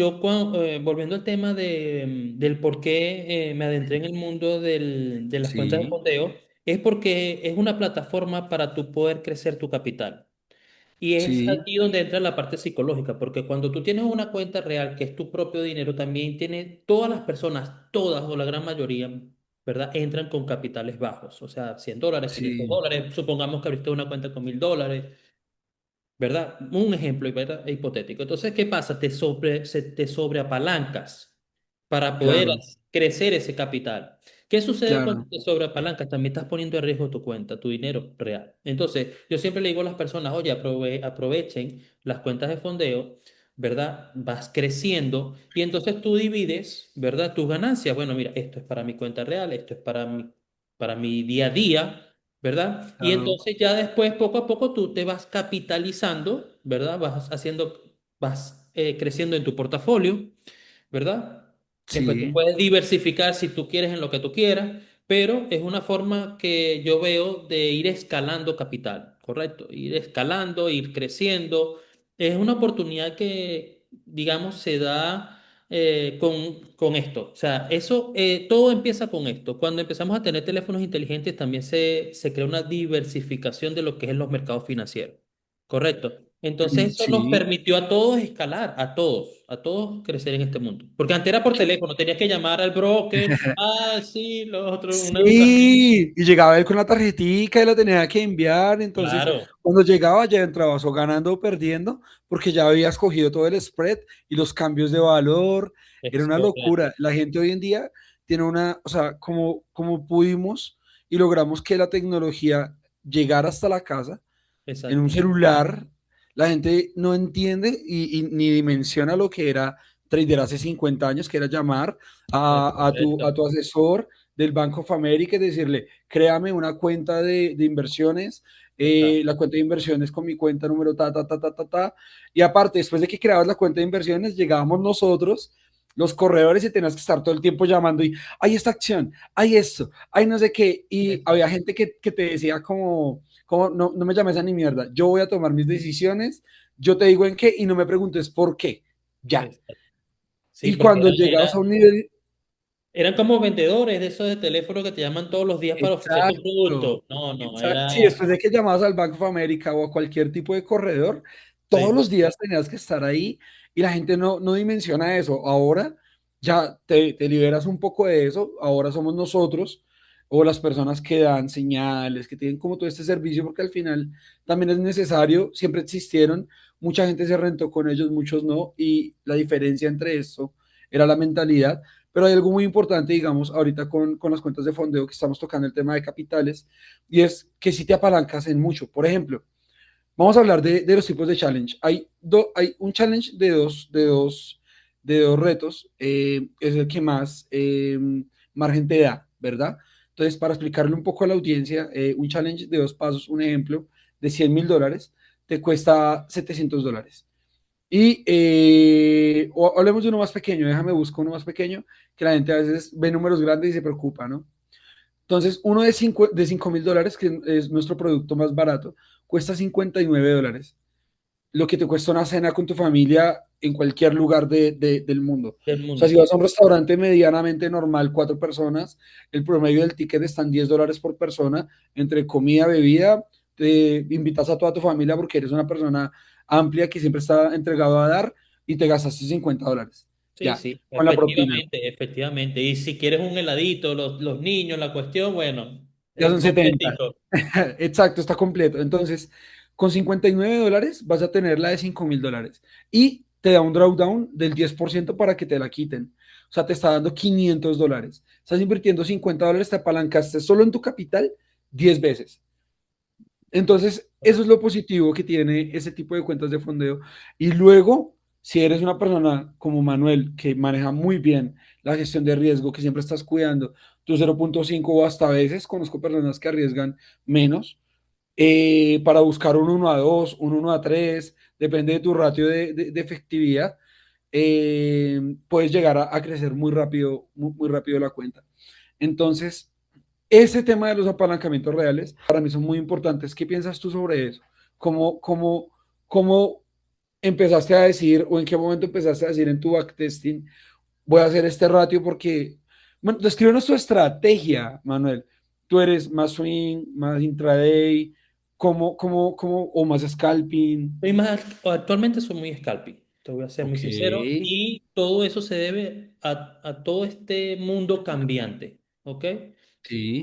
volviendo al tema del por qué me adentré en el mundo de las cuentas de Sí, fondeo, es porque es una plataforma para tu poder crecer tu capital. Y es sí, aquí donde entra la parte psicológica, porque cuando tú tienes una cuenta real, que es tu propio dinero, también tiene todas las personas, todas o la gran mayoría, ¿verdad? Entran con capitales bajos, o sea, 100 dólares, 500 sí, dólares, supongamos que abriste una cuenta con 1.000 dólares. ¿Verdad? Un ejemplo, ¿verdad? Hipotético. Entonces, ¿qué pasa? Te sobreapalancas para poder claro, crecer ese capital. ¿Qué sucede cuando claro, te sobreapalancas? También estás poniendo en riesgo tu cuenta, tu dinero real. Entonces, yo siempre le digo a las personas, oye, aprovechen las cuentas de fondeo, ¿verdad? Vas creciendo y entonces tú divides, ¿verdad? Tus ganancias. Bueno, mira, esto es para mi cuenta real, esto es para mi día a día. ¿Verdad? Y claro, entonces ya después, poco a poco, tú te vas capitalizando, ¿verdad? Vas creciendo en tu portafolio, ¿verdad? Después tú sí, puedes diversificar si tú quieres en lo que tú quieras, pero es una forma que yo veo de ir escalando capital, ¿correcto? Ir escalando, ir creciendo. Es una oportunidad que, digamos, se da con esto. O sea, eso, todo empieza con esto. Cuando empezamos a tener teléfonos inteligentes, también se crea una diversificación de lo que es los mercados financieros. ¿Correcto? Entonces eso nos Sí. permitió a todos escalar, a todos crecer en este mundo. Porque antes era por teléfono, tenías que llamar al broker, ah, sí, los otros, una educación. Sí, y llegaba él con la tarjetica y la tenía que enviar. Entonces, Claro, cuando llegaba, ya entrabas o ganando o perdiendo, porque ya había escogido todo el spread y los cambios de valor. Era es una correcto, locura. La gente hoy en día tiene una, o sea, como pudimos y logramos que la tecnología llegara hasta la casa en un exacto, celular, la gente no entiende y ni dimensiona lo que era trader hace 50 años, que era llamar es a correcto, tu asesor del Bank of America y decirle, créame una cuenta de inversiones, exacto. la cuenta de inversiones con mi cuenta número ta, ta, ta, ta, ta, ta. Y aparte, después de que creabas la cuenta de inversiones, llegábamos nosotros, los corredores, y tenías que estar todo el tiempo llamando y, hay esta acción, hay esto, hay no sé qué. Y había Exacto, gente que te decía como no, no me llames a ni mierda, yo voy a tomar mis decisiones, yo te digo en qué y no me preguntes por qué, ya. exacto. Sí, Y porque cuando llegabas a un nivel, eran como vendedores de esos de teléfono que te llaman todos los días para ofrecer tu exacto, producto. No, no, exacto, era... sí, después de que llamabas al Bank of America o a cualquier tipo de corredor, todos Sí, los días tenías que estar ahí y la gente no dimensiona eso. Ahora ya te liberas un poco de eso, ahora somos nosotros o las personas que dan señales, que tienen como todo este servicio, porque al final también es necesario, siempre existieron, mucha gente se rentó con ellos, muchos no, y la diferencia entre esto era la mentalidad. Pero hay algo muy importante, digamos, ahorita con las cuentas de fondeo que estamos tocando el tema de capitales, y es que si te apalancas en mucho. Por ejemplo, vamos a hablar de los tipos de challenge. Hay un challenge de dos retos, es el que más margen te da, ¿verdad? Entonces, para explicarle un poco a la audiencia, un challenge de dos pasos, un ejemplo, de $100,000, te cuesta $700. Y hablemos de uno más pequeño, déjame buscar uno más pequeño, que la gente a veces ve números grandes y se preocupa, ¿no? Entonces, uno de $5,000, que es nuestro producto más barato, cuesta $59, lo que te cuesta una cena con tu familia en cualquier lugar del mundo. del O sea, mundo, si vas a un restaurante medianamente normal, cuatro personas, el promedio del ticket está en $10 por persona, entre comida, bebida, te invitas a toda tu familia porque eres una persona amplia que siempre está entregado a dar y te gastaste $50. sí, Ya, sí, con la propina. efectivamente, efectivamente. Y si quieres un heladito, los niños, la cuestión, bueno, Ya son 70. completico. Exacto, está completo. Entonces, con $59 vas a tener la de $5,000 y te da un drawdown del 10% para que te la quiten. O sea, te está dando $500. Estás invirtiendo $50, te apalancaste solo en tu capital 10 veces. Entonces, eso es lo positivo que tiene ese tipo de cuentas de fondeo. Y luego, si eres una persona como Manuel, que maneja muy bien la gestión de riesgo, que siempre estás cuidando tu 0,5 o hasta a veces conozco personas que arriesgan menos, para buscar un 1 a 2, un 1 a 3, depende de tu ratio de efectividad, puedes llegar a crecer muy rápido la cuenta. Entonces, ese tema de los apalancamientos reales para mí son muy importantes. ¿Qué piensas tú sobre eso? ¿Cómo empezaste a decir o en qué momento empezaste a decir en tu backtesting, voy a hacer este ratio porque, bueno, descríbenos tu estrategia, Manuel. Tú eres más swing, más intraday, o más scalping. Actualmente soy muy scalping, te voy a ser muy Ok, sincero, y todo eso se debe a todo este mundo cambiante, ¿ok? sí,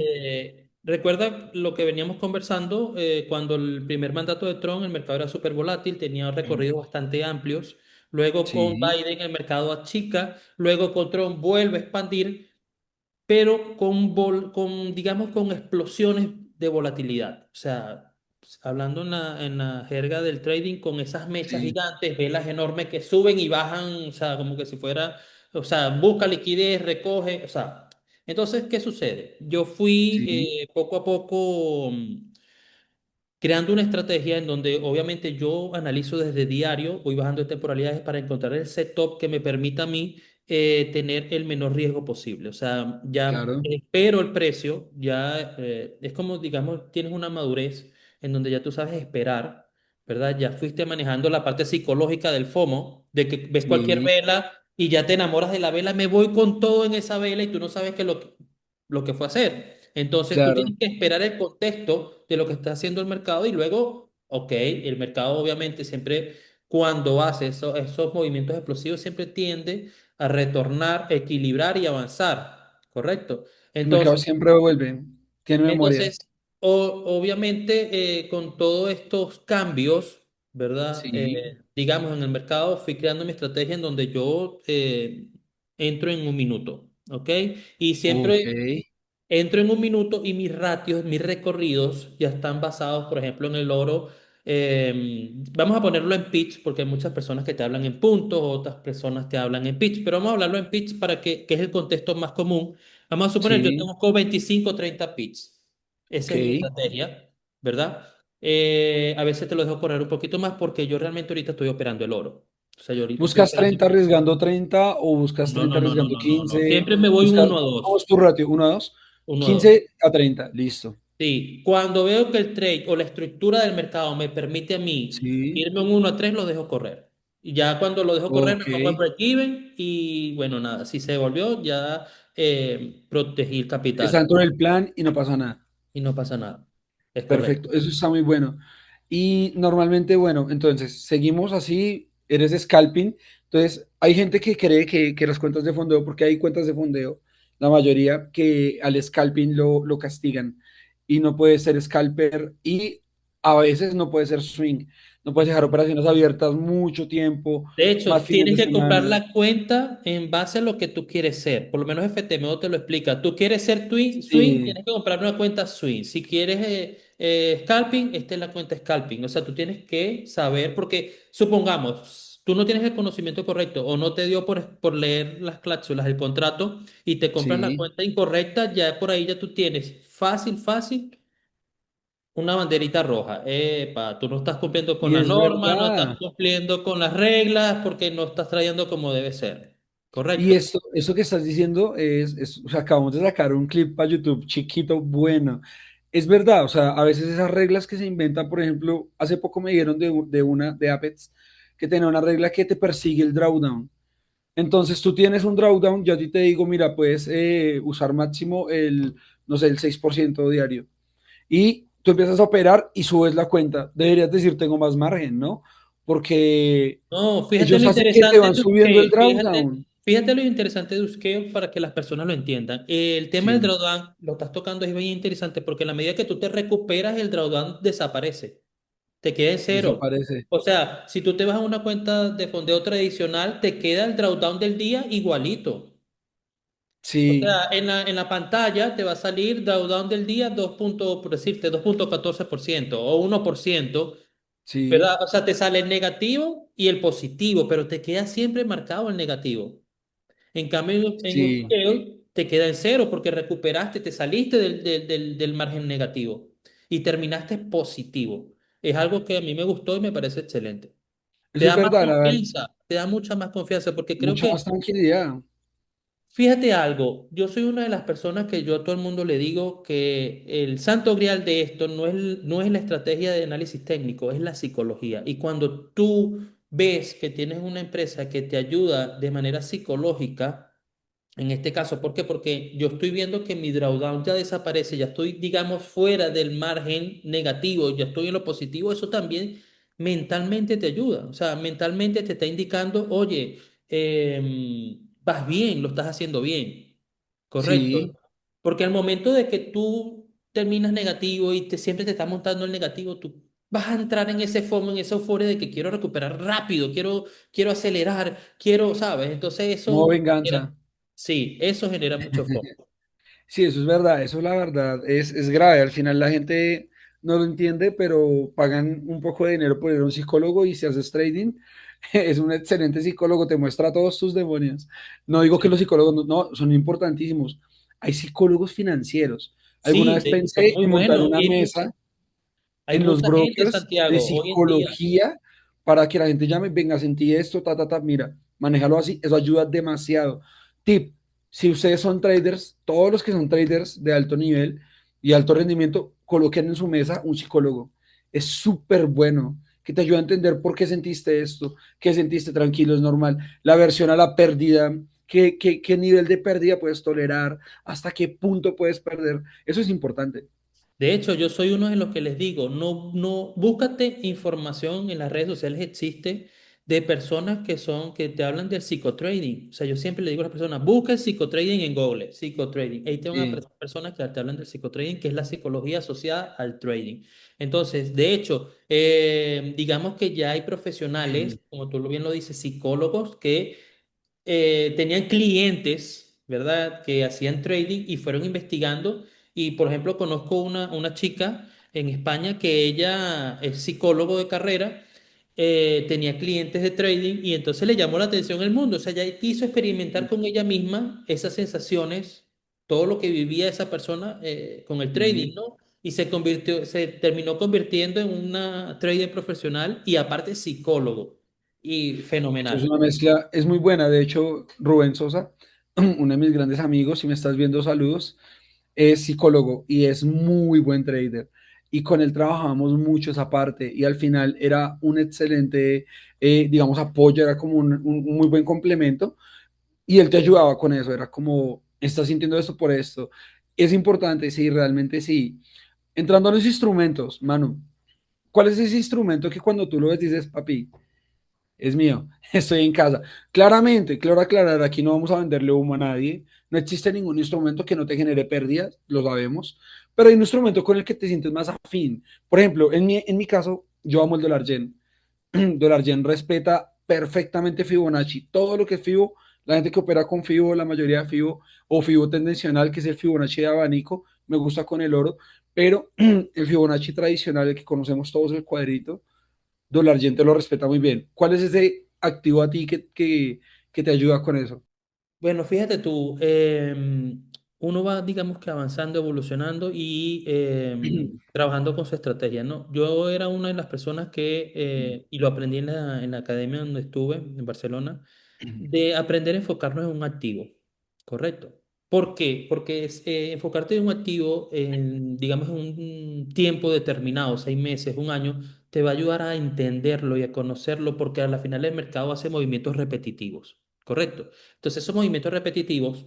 Recuerda lo que veníamos conversando cuando el primer mandato de Trump, el mercado era súper volátil, tenía recorridos bastante amplios. Luego con sí, Biden el mercado achica, luego con Trump vuelve a expandir, pero digamos, con explosiones de volatilidad. O sea, hablando en la jerga del trading, con esas mechas sí, gigantes, velas enormes que suben y bajan, o sea, como que si fuera, o sea, busca liquidez, recoge, o sea. Entonces, ¿qué sucede? Yo fui sí, poco a poco creando una estrategia en donde obviamente yo analizo desde diario, voy bajando de temporalidades para encontrar el setup que me permita a mí tener el menor riesgo posible. O sea, ya claro, espero el precio, ya es como, digamos, tienes una madurez en donde ya tú sabes esperar, ¿verdad? Ya fuiste manejando la parte psicológica del FOMO, de que ves cualquier sí, vela y ya te enamoras de la vela, me voy con todo en esa vela y tú no sabes lo que fue a hacer. Entonces tú claro, tienes que esperar el contexto de lo que está haciendo el mercado y luego, Ok, el mercado obviamente siempre cuando hace esos movimientos explosivos siempre tiende a retornar, equilibrar y avanzar, ¿correcto? El mercado Entonces, siempre vuelve, tiene memoria. entonces, obviamente, con todos estos cambios, ¿verdad? Sí, Digamos, en el mercado fui creando mi estrategia en donde yo entro en un minuto, ¿ok? Y ok, siempre entro en un minuto y mis ratios, mis recorridos ya están basados, por ejemplo, en el oro. Vamos a ponerlo en pitch porque hay muchas personas que te hablan en puntos, otras personas te hablan en pitch, pero vamos a hablarlo en pitch para que es el contexto más común. Vamos a suponer, yo sí, tengo 25 o 30 pitches. Esa ok. es mi estrategia, ¿verdad? A veces te lo dejo correr un poquito más porque yo realmente ahorita estoy operando el oro. O sea, yo ahorita estoy ¿Buscas operando. 30 arriesgando 30 o buscas No, 30 no, no, no, arriesgando no, no, no. 15? Siempre me voy Buscas, uno a ¿cómo es dos. tu ratio? ¿1 a 2? Uno a dos. 15 a 30, listo. Sí, cuando veo que el trade o la estructura del mercado me permite a mí Sí, irme un 1 a 3 lo dejo correr. Y ya cuando lo dejo correr me ok. pongo el break-even y bueno, nada, si se devolvió ya protegí el Está capital dentro del plan y no pasa nada. y no pasa nada. Es correcto. Perfecto, eso está muy bueno. Y normalmente, bueno, entonces, seguimos así, eres de scalping. Entonces, hay gente que cree que las cuentas de fondeo, porque hay cuentas de fondeo, la mayoría que al scalping lo castigan y no puede ser scalper y a veces no puede ser swing. No puedes dejar operaciones abiertas mucho tiempo, De más hecho, fines tienes de que comprar semana. la cuenta en base a lo que tú quieres ser. Por lo menos FTMO te lo explica. Tú quieres ser swing, Sí, tienes que comprar una cuenta swing. Si quieres scalping, esta es la cuenta scalping. O sea, tú tienes que saber, porque supongamos, tú no tienes el conocimiento correcto o no te dio por leer las cláusulas del contrato y te compras la sí, cuenta incorrecta, ya por ahí ya tú tienes fácil, fácil una banderita roja. Epa, tú no estás cumpliendo con y la es norma, no estás verdad. cumpliendo con las reglas porque no estás trayendo como debe ser. Y ¿Correcto? esto que estás diciendo o sea, acabamos de sacar un clip para YouTube chiquito, bueno. Es verdad, o sea, a veces esas reglas que se inventan, por ejemplo, hace poco me dieron de una, de Apex, que tenía una regla que te persigue el drawdown. Entonces tú tienes un drawdown, yo a ti te digo, mira, puedes usar máximo no sé, el 6% diario. Y tú empiezas a operar y subes la cuenta. Deberías decir, tengo más margen, ¿no? Porque No, fíjate ellos lo hacen que te interesante van de subiendo el Upscale, fíjate, drawdown. fíjate lo interesante de Upscale para que las personas lo entiendan. El tema del Sí, drawdown lo estás tocando es bien interesante porque en la medida que tú te recuperas, el drawdown desaparece, te queda en cero. desaparece. O sea, si tú te vas a una cuenta de fondeo tradicional, te queda el drawdown del día igualito. O Sí, sea, en la pantalla te va a salir drawdown del día 2 por decirte, 2,14% o 1%, sí, ¿verdad? O sea, te sale el negativo y el positivo, pero te queda siempre marcado el negativo. En cambio, en un sí. scale te queda en cero porque recuperaste, te saliste del margen negativo y terminaste positivo. Es algo que a mí me gustó y me parece excelente. Te Eso es da más verdad, la verdad. confianza, te da mucha más confianza porque creo Mucha más que tranquilidad. fíjate algo, yo soy una de las personas que yo a todo el mundo le digo que el santo grial de esto no es la estrategia de análisis técnico, es la psicología. Y cuando tú ves que tienes una empresa que te ayuda de manera psicológica, en este caso, ¿por qué? Porque yo estoy viendo que mi drawdown ya desaparece, ya estoy, digamos, fuera del margen negativo, ya estoy en lo positivo, eso también mentalmente te ayuda. O sea, mentalmente te está indicando, oye, vas bien, lo estás haciendo bien, Sí, correcto. Porque al momento de que tú terminas negativo y siempre te está montando el negativo, tú vas a entrar en ese FOMO, en esa euforia de que quiero recuperar rápido, quiero acelerar, quiero, ¿sabes? Entonces modo eso venganza. sí, eso genera mucho FOMO. Sí, eso es verdad, eso la verdad es grave. Al final la gente no lo entiende, pero pagan un poco de dinero por ir a un psicólogo y si haces trading, es un excelente psicólogo, te muestra todos tus demonios. No digo que los Sí, psicólogos no, son importantísimos. Hay psicólogos financieros. Alguna sí, vez son pensé muy en montar buenos. una mesa Hay en los mucha gente, brokers de Santiago, hoy en día. psicología para que la gente llame, venga, sentí esto, mira, manéjalo así, eso ayuda demasiado. Tip, si ustedes son traders, todos los que son traders de alto nivel y alto rendimiento, coloquen en su mesa un psicólogo. Es súper bueno, que te ayuda a entender por qué sentiste esto, qué sentiste tranquilo, es normal, la aversión a la pérdida, qué nivel de pérdida puedes tolerar, hasta qué punto puedes perder, eso es importante. De hecho, yo soy uno de los que les digo, no, búscate información en las redes sociales, existe de personas que te hablan del psicotrading. O sea, yo siempre le digo a las personas, busca el psicotrading en Google, psicotrading. Ahí tengo una Sí. personas que te hablan del psicotrading, que es la psicología asociada al trading. Entonces, de hecho, digamos que ya hay profesionales, como tú bien lo dices, psicólogos que tenían clientes, ¿verdad?, que hacían trading y fueron investigando. Y, por ejemplo, conozco una chica en España que ella es psicólogo de carrera, tenía clientes de trading y entonces le llamó la atención el mundo. O sea, ella quiso experimentar con ella misma esas sensaciones, todo lo que vivía esa persona con el trading, Sí. ¿no? Y se terminó convirtiendo en una trader profesional y aparte psicólogo. Y Eso es fenomenal. una mezcla, es muy buena. De hecho, Rubén Sosa, uno de mis grandes amigos, si me estás viendo, saludos, es psicólogo y es muy buen trader. Y con él trabajamos mucho esa parte y al final era un excelente, digamos, apoyo, era como un muy buen complemento y él te ayudaba con eso, era como, estás sintiendo esto por esto. Es importante, sí, realmente sí. Entrando a los instrumentos, Manu, ¿cuál es ese instrumento que cuando tú lo ves dices, papi, es mío, estoy en casa? Claramente, claro aclarar, aquí no vamos a venderle humo a nadie, no existe ningún instrumento que no te genere pérdidas, lo sabemos, pero hay un instrumento con el que te sientes más afín. Por ejemplo, en mi caso, yo amo el dólar yen. Dólar yen respeta perfectamente Fibonacci, todo lo que es Fibo, la gente que opera con Fibo, la mayoría de Fibo, o Fibo tendencional, que es el Fibonacci de abanico, me gusta con el oro, pero el Fibonacci tradicional, el que conocemos todos, el cuadrito, Dólar Yen te lo respeta muy bien. ¿Cuál es ese activo a ti que te ayuda con eso? Bueno, fíjate tú, uno va, digamos que avanzando, evolucionando y trabajando con su estrategia, ¿no? Yo era una de las personas que, y lo aprendí en la academia donde estuve, en Barcelona, de aprender a enfocarnos en un activo, ¿correcto? ¿Por qué? Porque enfocarte en un activo, digamos, en un tiempo determinado, 6 meses, un año, te va a ayudar a entenderlo y a conocerlo porque a la final el mercado hace movimientos repetitivos, ¿correcto? Entonces esos movimientos repetitivos,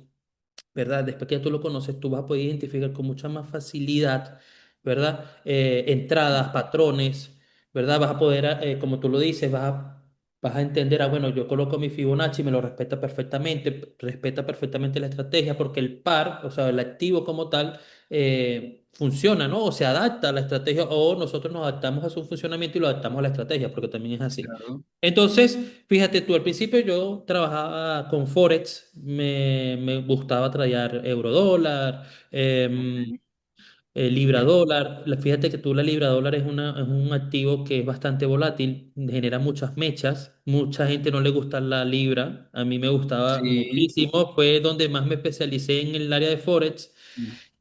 ¿verdad? Después que ya tú lo conoces, tú vas a poder identificar con mucha más facilidad, ¿verdad? Entradas, patrones, ¿verdad? Vas a poder, como tú lo dices, vas a entender, bueno, yo coloco mi Fibonacci, me lo respeta perfectamente la estrategia, porque el par, o sea, el activo como tal, funciona, ¿no? O se adapta a la estrategia, o nosotros nos adaptamos a su funcionamiento y lo adaptamos a la estrategia, porque también es así. Claro. Entonces, fíjate tú, al principio yo trabajaba con Forex, me gustaba traer eurodólar, Ok. libra dólar. Fíjate que tú la libra dólar es un activo que es bastante volátil, genera muchas mechas, mucha gente no le gusta la libra, a mí me gustaba Sí. muchísimo, fue donde más me especialicé en el área de Forex.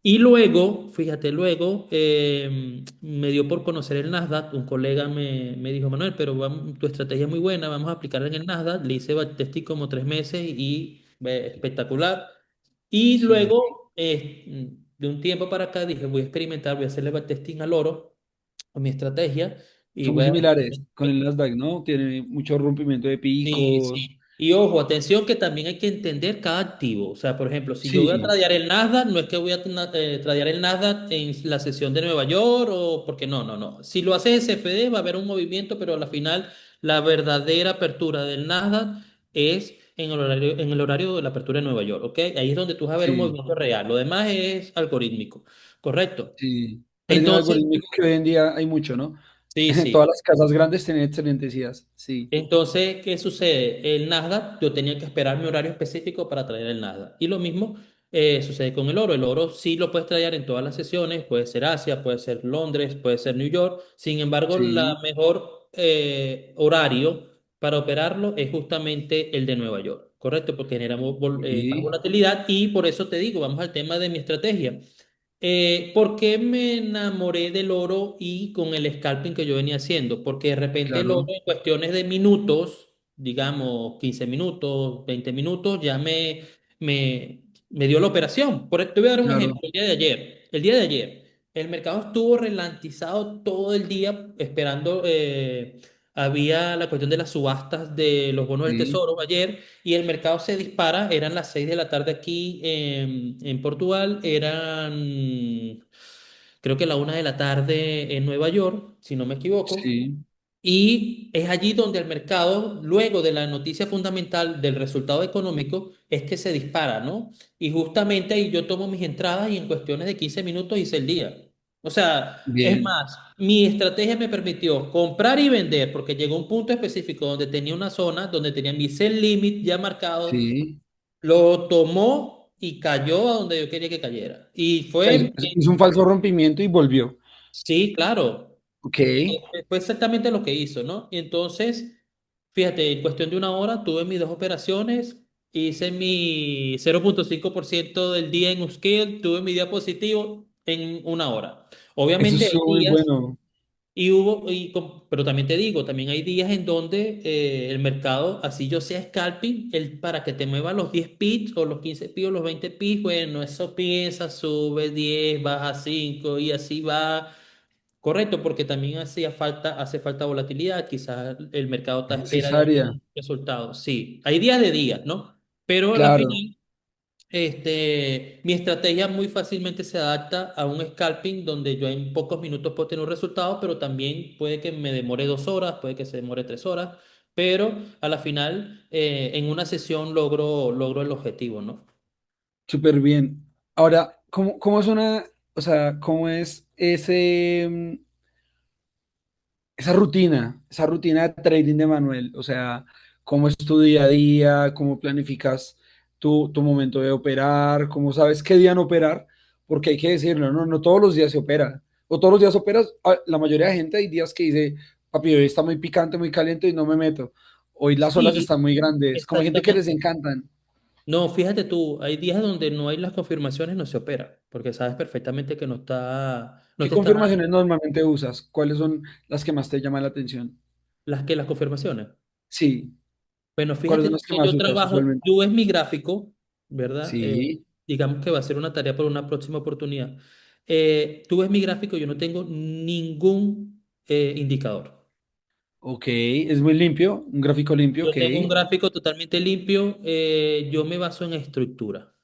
Y luego, fíjate, luego me dio por conocer el Nasdaq. Un colega me dijo, Manuel, pero tu estrategia es muy buena, vamos a aplicarla en el Nasdaq. Le hice backtesting como 3 meses y espectacular. Y Sí. luego, de un tiempo para acá, dije, voy a experimentar, voy a hacerle backtesting al oro con mi estrategia y Son muy voy a... similares con el Nasdaq, ¿no? Tiene mucho rompimiento de Sí, picos. sí. Y ojo, atención que también hay que entender cada activo. O sea, por ejemplo, si yo voy a Sí, tradear el Nasdaq, no es que voy a tradear el Nasdaq en la sesión de Nueva York o porque no, no, no. Si lo hace SFD va a haber un movimiento, pero a la final la verdadera apertura del Nasdaq es en el horario de la apertura de Nueva York, ¿ok? Ahí es donde tú vas a ver un sí, movimiento real. Lo demás es algorítmico, ¿correcto? sí. Trading Entonces, algorítmico que hoy en día hay mucho, ¿no? sí, Todas sí. las casas grandes tienen excelentes IAs. Sí, Entonces, ¿qué sucede? El Nasdaq, yo tenía que esperar mi horario específico para traer el Nasdaq. Y lo mismo sucede con el oro. El oro sí lo puedes traer en todas las sesiones, puede ser Asia, puede ser Londres, puede ser New York. Sin embargo, la sí, mejor horario para operarlo es justamente el de Nueva York, ¿correcto? Porque genera más sí, volatilidad y por eso te digo, vamos al tema de mi estrategia. ¿Por qué me enamoré del oro y con el scalping que yo venía haciendo? Porque de repente el oro claro. en cuestiones de minutos, digamos 15 minutos, 20 minutos, ya me dio la operación. Te voy a dar un Claro, ejemplo. El día de ayer, el mercado estuvo ralentizado todo el día esperando. Había la cuestión de las subastas de los bonos del sí, tesoro ayer y el mercado se dispara, eran las 6 de la tarde aquí en Portugal, eran creo que a la 1 de la tarde en Nueva York, si no me equivoco. Sí, Y es allí donde el mercado, luego de la noticia fundamental del resultado económico, es que se dispara, ¿no? Y justamente ahí yo tomo mis entradas y en cuestiones de 15 minutos hice el día. O sea, es bien, más, mi estrategia me permitió comprar y vender porque llegó un punto específico donde tenía una zona, donde tenía mi sell limit ya marcado, sí. lo tomó y cayó a donde yo quería que cayera. Y O sea, fue, hizo un falso rompimiento y volvió. sí, claro. Ok, Fue exactamente lo que hizo, ¿no? Y entonces, fíjate, en cuestión de 1 hora tuve mis dos operaciones, hice mi 0,5% del día en Upscale, tuve mi día positivo en 1 hora. eso Obviamente hay estuvo muy días, bueno. pero también te digo, también hay días en donde el mercado, así yo sea scalping, para que te mueva los 10 pips o los 15 pips o los 20 pips, bueno, eso piensa, sube 10, baja 5 y así va. Correcto, porque también hace falta volatilidad, quizás el mercado está Es a espera de necesaria. algún resultado. Sí, hay días de días, ¿no? Pero a la Claro. final, mi estrategia muy fácilmente se adapta a un scalping donde yo en pocos minutos puedo tener un resultado, pero también puede que me demore 2 horas, puede que se demore 3 horas, pero a la final, en una sesión logro el objetivo, ¿no? Súper bien. Ahora, ¿cómo es o sea, cómo es esa rutina de trading de Manuel? O sea, ¿cómo es tu día a día? ¿Cómo planificas tu momento de operar? ¿Cómo sabes qué día no operar? Porque hay que decirlo, no todos los días se opera. O todos los días operas, la mayoría de gente hay días que dice, papi, hoy está muy picante, muy caliente y no me meto. Hoy las olas Sí, están muy grandes. Como hay gente que les exactamente. encantan. No, fíjate tú, hay días donde no hay las confirmaciones, no se opera, porque sabes perfectamente que no ¿Qué te está confirmaciones normalmente usas? ¿Cuáles son las que más te llaman la atención? las confirmaciones. Sí, Bueno, ¿cuáles fíjate son tú las que que más yo usas trabajo, usualmente? tú ves mi gráfico, ¿verdad? Sí, Digamos que va a ser una tarea para una próxima oportunidad. Tú ves mi gráfico, yo no tengo ningún indicador. ok, es muy limpio, un gráfico limpio, ok, Yo tengo un gráfico totalmente limpio, yo me baso en estructura.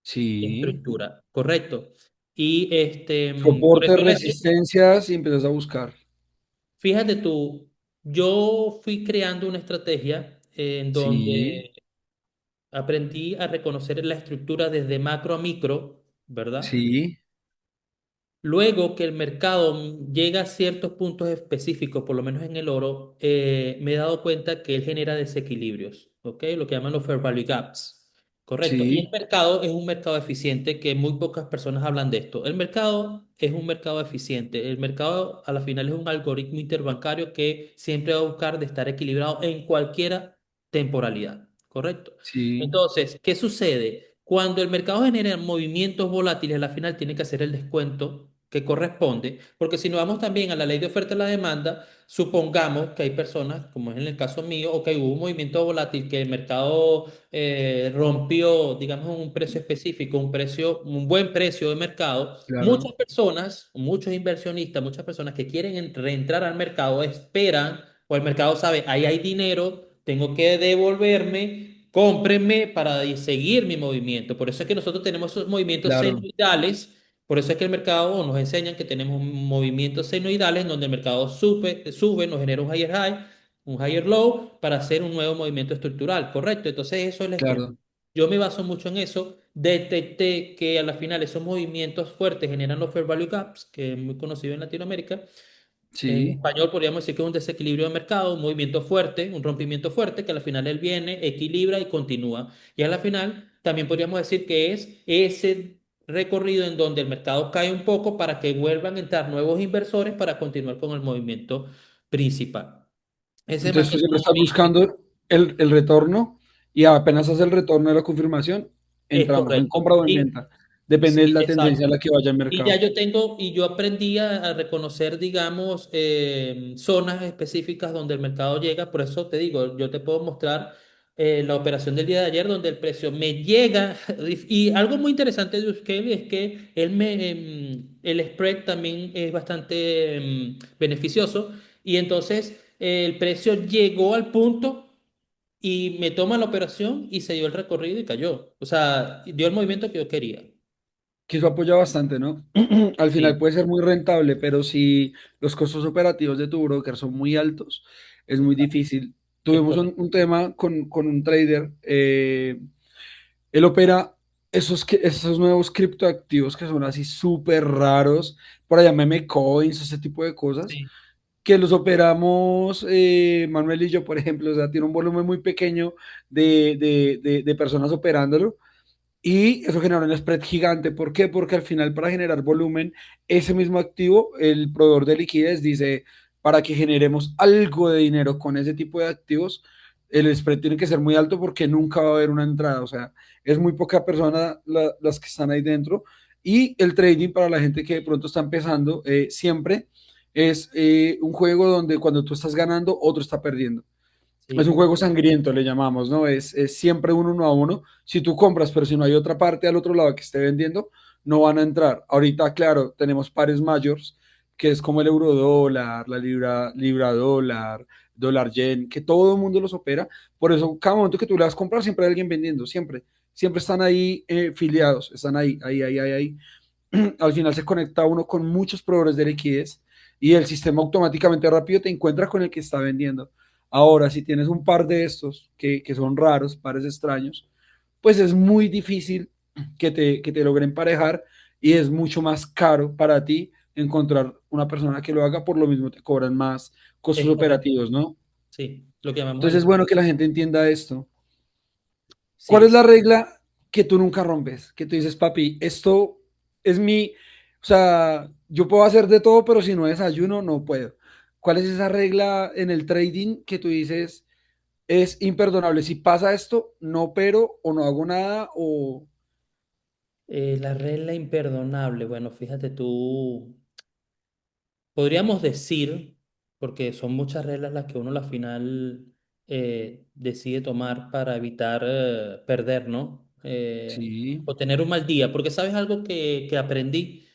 sí. Estructura, correcto. Y por Soportes, eso resistencias y empiezas a buscar. fíjate tú, yo fui creando una estrategia en Sí, donde aprendí a reconocer la estructura desde macro a micro, ¿verdad? sí, Luego que el mercado llega a ciertos puntos específicos, por lo menos en el oro, me he dado cuenta que él genera desequilibrios, ¿ok? Lo que llaman los fair value gaps. Correcto. Y el sí, mercado es un mercado eficiente que muy pocas personas hablan de esto. El mercado es un mercado eficiente. El mercado a la final es un algoritmo interbancario que siempre va a buscar de estar equilibrado en cualquier temporalidad. Correcto. sí. Entonces, ¿qué sucede? Cuando el mercado genera movimientos volátiles, a la final tiene que hacer el descuento que corresponde, porque si nos vamos también a la ley de oferta y la demanda, supongamos que hay personas, como es en el caso mío, o que hubo un movimiento volátil, que el mercado rompió, digamos, un precio específico, un buen precio de mercado, muchas Claro, personas, muchos inversionistas, muchas personas que quieren reentrar al mercado esperan, o el mercado sabe, ahí hay dinero, tengo que devolverme, cómprenme para seguir mi movimiento. Por eso es que nosotros tenemos esos movimientos claro, senoidales. Por eso es que el mercado nos enseñan que tenemos movimientos senoidales en donde el mercado sube, nos genera un higher high, un higher low para hacer un nuevo movimiento estructural, ¿correcto? Entonces eso es la estructura. claro, Yo me baso mucho en eso. Detecté que a la final esos movimientos fuertes generan los fair value gaps, que es muy conocido en Latinoamérica. En sí. español podríamos decir que es un desequilibrio de mercado, un movimiento fuerte, un rompimiento fuerte, que al final él viene, equilibra y continúa. Y a la final también podríamos decir que es ese recorrido en donde el mercado cae un poco para que vuelvan a entrar nuevos inversores para continuar con el movimiento principal. Ese es más Entonces que tú siempre todo estás buscando el retorno y apenas hace el retorno de la confirmación, es entramos en correcto. compra o en Y venta. Depende de sí, la tendencia a exacto. la que vaya el Y ya mercado. yo tengo, y yo aprendí a reconocer, digamos, zonas específicas donde el mercado llega. Por eso te digo, yo te puedo mostrar la operación del día de ayer donde el precio me llega. Y algo muy interesante de Upscale es que el spread también es bastante beneficioso. Y entonces el precio llegó al punto y me toma la operación y se dio el recorrido y cayó. O sea, dio el movimiento que yo quería. Que eso apoya bastante, ¿no? Al final Sí, puede ser muy rentable, pero si los costos operativos de tu broker son muy altos, es muy difícil. es Tuvimos correcto. un tema con un trader, él opera esos nuevos criptoactivos que son así súper raros, por allá meme coins, ese tipo de cosas, Sí, que los operamos Manuel y yo, por ejemplo, o sea, tiene un volumen muy pequeño de personas operándolo y eso genera un spread gigante. ¿Por qué? Porque al final para generar volumen, ese mismo activo, el proveedor de liquidez dice, para que generemos algo de dinero con ese tipo de activos, el spread tiene que ser muy alto porque nunca va a haber una entrada. O sea, es muy poca persona las que están ahí dentro. Y el trading para la gente que de pronto está empezando, siempre es un juego donde cuando tú estás ganando, otro está perdiendo. Es un sí, juego sangriento, le llamamos, ¿no? Es siempre un uno a uno. Si tú compras, pero si no hay otra parte al otro lado que esté vendiendo, no van a entrar. Ahorita, claro, tenemos pares mayores, que es como el euro dólar, la libra dólar, dólar yen, que todo el mundo los opera. Por eso, cada momento que tú le vas a comprar, siempre hay alguien vendiendo, siempre. Siempre están ahí filiados, están ahí, ahí, ahí, ahí, ahí. Al final se conecta uno con muchos proveedores de liquidez y el sistema automáticamente rápido te encuentra con el que está vendiendo. Ahora, si tienes un par de estos que son raros, pares extraños, pues es muy difícil que te logren emparejar y es mucho más caro para ti encontrar una persona que lo haga, por lo mismo te cobran más costos es correcto. operativos, ¿no? Sí, lo que llamamos Entonces es el... bueno que la gente entienda esto. ¿Cuál Sí. es la regla que tú nunca rompes? Que tú dices, papi, esto es mi, o sea, yo puedo hacer de todo, pero si no desayuno, no puedo. ¿Cuál es esa regla en el trading que tú dices es imperdonable? Si pasa esto, no opero o no hago nada o... La regla imperdonable, bueno, fíjate tú, podríamos decir, porque son muchas reglas las que uno al final decide tomar para evitar perder, ¿no? Sí, O tener un mal día, porque sabes algo que aprendí,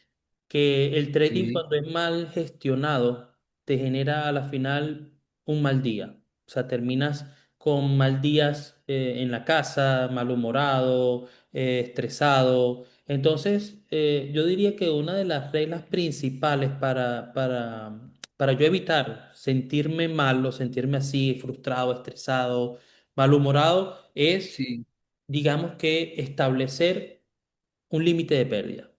que el trading sí, cuando es mal gestionado te genera a la final un mal día. O sea, terminas con mal días en la casa, malhumorado, estresado. Entonces, yo diría que una de las reglas principales para yo evitar sentirme mal o sentirme así, frustrado, estresado, malhumorado, es, sí, digamos que establecer un límite de pérdida.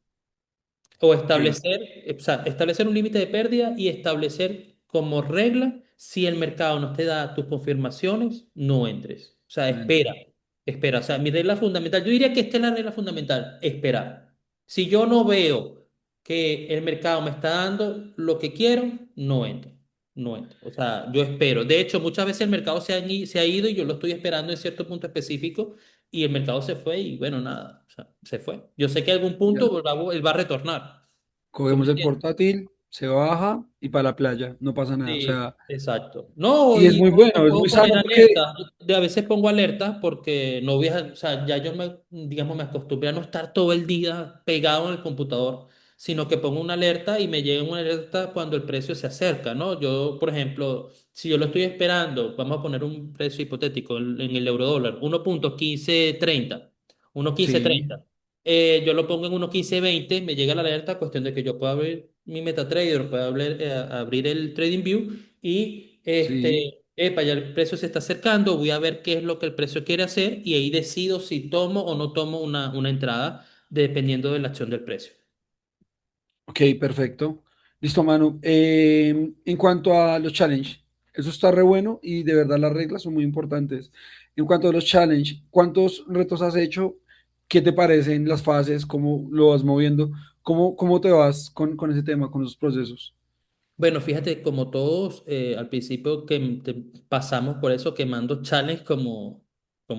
O ok, establecer, o sea, establecer un límite de pérdida y establecer como regla, si el mercado no te da tus confirmaciones, no entres. O sea, no entro. espera, espera. O sea, mi regla fundamental, yo diría que esta es la regla fundamental, esperar. Si yo no veo que el mercado me está dando lo que quiero, no entro. No entro. O sea, yo espero. De hecho, muchas veces el mercado se ha ido y yo lo estoy esperando en cierto punto específico y el mercado se fue y bueno, nada, o sea, se fue. Yo sé que a algún Ya. punto él va a retornar. ¿Tú me Cogemos el entiendes? portátil, se baja y para la playa, no pasa nada. O Sí, sea, exacto. No, y es y muy bueno, es puedo muy poner sano porque, alertas. De a veces pongo alertas porque no voy a, o sea, ya yo me, digamos, me acostumbré a no estar todo el día pegado en el computador, sino que pongo una alerta y me llega una alerta cuando el precio se acerca, ¿no? Yo, por ejemplo, si yo lo estoy esperando, vamos a poner un precio hipotético en el eurodólar, 1.1530, sí, 1.1530. Yo lo pongo en 1.1520, me llega la alerta, cuestión de que yo pueda abrir mi MetaTrader, pueda abrir el TradingView y sí. epa, ya el precio se está acercando, voy a ver qué es lo que el precio quiere hacer y ahí decido si tomo o no tomo una entrada dependiendo de la acción del precio. Ok, perfecto. Listo, Manu. En cuanto a los challenge, eso está re bueno y de verdad las reglas son muy importantes. En cuanto a los challenge, ¿cuántos retos has hecho? ¿Qué te parecen las fases? ¿Cómo lo vas moviendo? ¿Cómo te vas con ese tema, con esos procesos? Bueno, fíjate, como todos, al principio pasamos por eso quemando challenge como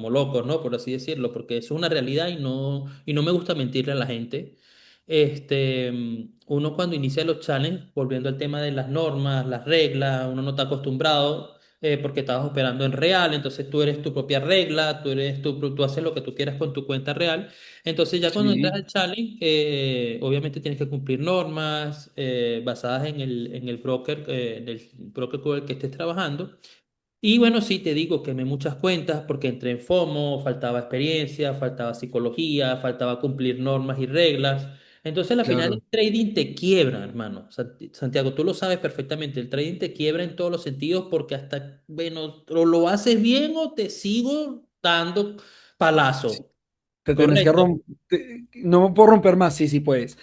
locos, ¿no? Por así decirlo, porque eso es una realidad y no me gusta mentirle a la gente. Uno cuando inicia los challenges, volviendo al tema de las normas, las reglas, uno no está acostumbrado porque estabas operando en real, entonces tú eres tu propia regla, tú haces lo que tú quieras con tu cuenta real. Entonces ya cuando entras Sí, al challenge, obviamente tienes que cumplir normas basadas en el broker con el que estés trabajando. Y bueno, sí, te digo, quemé muchas cuentas porque entré en FOMO, faltaba experiencia, faltaba psicología, faltaba cumplir normas y reglas. Entonces, al final, Claro. el trading te quiebra, hermano. Santiago, tú lo sabes perfectamente. El trading te quiebra en todos los sentidos porque hasta, bueno, o lo haces bien o te sigo dando Sí. palazo. Te tenés que Correcto. romper. No me puedo romper más, sí, sí puedes.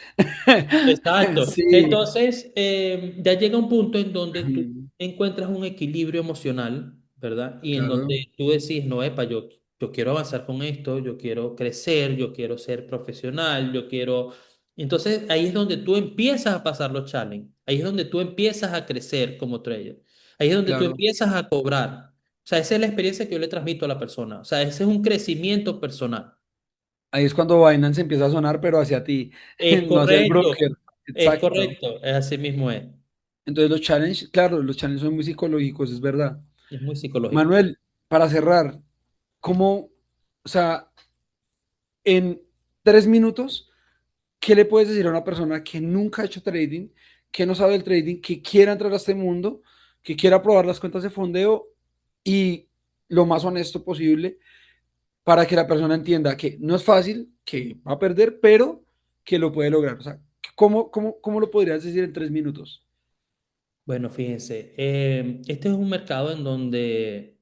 Exacto. Sí. Entonces, ya llega un punto en donde tú encuentras un equilibrio emocional, ¿verdad? Y en Claro, donde tú decís, no, epa, yo quiero avanzar con esto, yo quiero crecer, yo quiero ser profesional, yo quiero... Entonces, ahí es donde tú empiezas a pasar los challenges, ahí es donde tú empiezas a crecer como trader, ahí es donde tú claro. empiezas a cobrar. O sea, esa es la experiencia que yo le transmito a la persona. O sea, ese es un crecimiento personal. Ahí es cuando Binance empieza a sonar, pero hacia ti, no hacia el broker. Es Exacto. correcto, es así mismo es. Entonces los challenges, claro, los challenges son muy psicológicos, es verdad. Es muy psicológico. Manuel, para cerrar, ¿cómo, o sea, en 3 minutos, qué le puedes decir a una persona que nunca ha hecho trading, que no sabe el trading, que quiera entrar a este mundo, que quiera probar las cuentas de fondeo y lo más honesto posible para que la persona entienda que no es fácil, que va a perder, pero que lo puede lograr? O sea, ¿cómo lo podrías decir en 3 minutos? Bueno, fíjense, este es un mercado en donde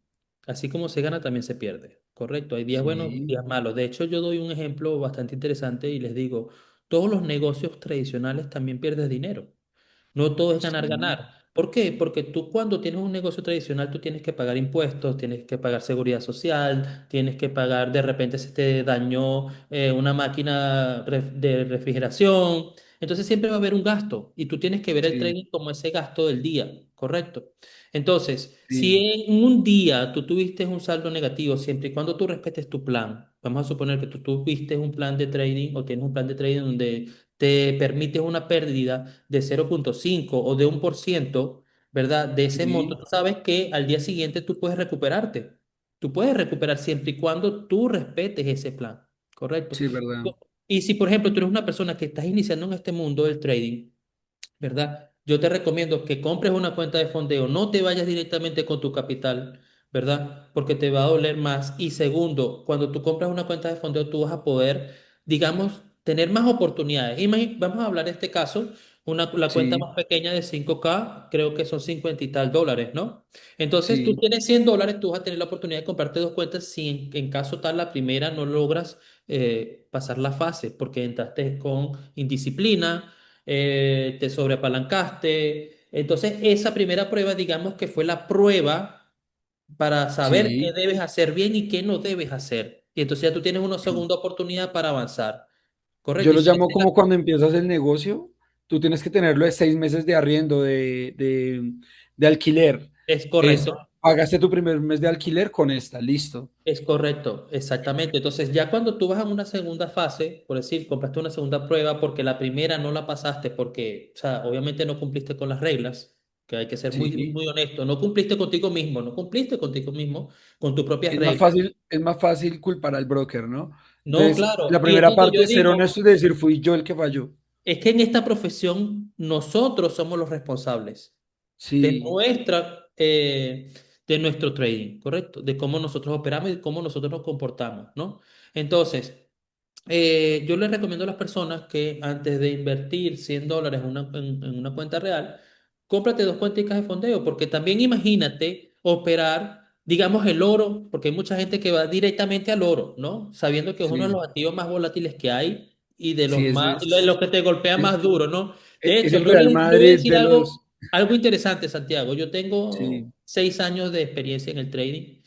así como se gana, también se pierde, ¿correcto? Hay días buenos, Sí, días malos. De hecho, yo doy un ejemplo bastante interesante y les digo, todos los negocios tradicionales también pierdes dinero. No todo es ganar, sí, ganar. ¿Por qué? Porque tú cuando tienes un negocio tradicional, tú tienes que pagar impuestos, tienes que pagar seguridad social, tienes que pagar, de repente se te dañó una máquina de refrigeración. Entonces siempre va a haber un gasto y tú tienes que ver el sí, trading como ese gasto del día, ¿correcto? Entonces, si sí, en un día tú tuviste un saldo negativo, siempre y cuando tú respetes tu plan, vamos a suponer que tú tuviste un plan de trading o tienes un plan de trading donde te permite una pérdida de 0,5 o de 1%, ¿verdad? De ese monto, sí, tú sabes que al día siguiente tú puedes recuperarte. Tú puedes recuperar siempre y cuando tú respetes ese plan, ¿correcto? sí, verdad. Y si, por ejemplo, tú eres una persona que estás iniciando en este mundo del trading, ¿verdad? Yo te recomiendo que compres una cuenta de fondeo, no te vayas directamente con tu capital, ¿verdad? Porque te va a doler más. Y segundo, cuando tú compras una cuenta de fondeo, tú vas a poder, digamos, tener más oportunidades. Vamos a hablar de este caso, la cuenta Sí, más pequeña de 5K, creo que son 50 y tal dólares, ¿no? Entonces, tú sí, tienes $100, tú vas a tener la oportunidad de comprarte dos cuentas si en caso tal la primera no logras pasar la fase, porque entraste con indisciplina, te sobreapalancaste. Entonces, esa primera prueba, digamos que fue la prueba para saber qué sí. debes hacer bien y qué no debes hacer. Y entonces ya tú tienes una segunda oportunidad para avanzar. Yo ¿Correcto? Y lo si llamo como cuando empiezas el negocio, tú tienes que tenerlo de 6 meses de arriendo, de alquiler. es Es, correcto. pagaste tu primer mes de alquiler con esta, listo. Es correcto, exactamente. Entonces, ya cuando tú vas a una segunda fase, por decir, compraste una segunda prueba porque la primera no la pasaste porque, o sea, obviamente no cumpliste con las reglas, que hay que ser muy, Sí. muy honesto, no cumpliste contigo mismo, no cumpliste contigo mismo, con tus propias reglas. Es más fácil culpar al broker, ¿no? No, Entonces, claro, la y es primera donde parte yo es ser digo, honesto y decir, fui yo el que falló. es que en esta profesión nosotros somos los responsables de Sí, de nuestro trading, ¿correcto? De cómo nosotros operamos y cómo nosotros nos comportamos, ¿no? Entonces, yo les recomiendo a las personas que antes de invertir $100 en una cuenta real, cómprate dos cuentas de fondeo, porque también imagínate operar, digamos, el oro, porque hay mucha gente que va directamente al oro, ¿no? Sabiendo que es uno de sí, los activos más volátiles que hay y de sí, los ese más, de los que te golpea es, más duro, ¿no? De es hecho, el Real le voy a Madrid decir de los... algo interesante, Santiago. Yo tengo Sí, 6 años de experiencia en el trading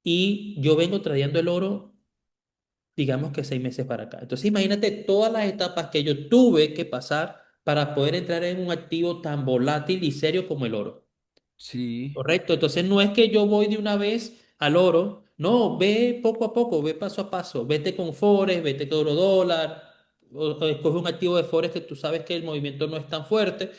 y yo vengo trayendo el oro digamos que 6 meses para acá. Entonces imagínate todas las etapas que yo tuve que pasar para poder entrar en un activo tan volátil y serio como el oro. sí, ¿Correcto? Entonces no es que yo voy de una vez al oro, no, ve poco a poco, ve paso a paso, vete con Forex, vete con euro dólar, o escoge un activo de Forex que tú sabes que el movimiento no es tan fuerte,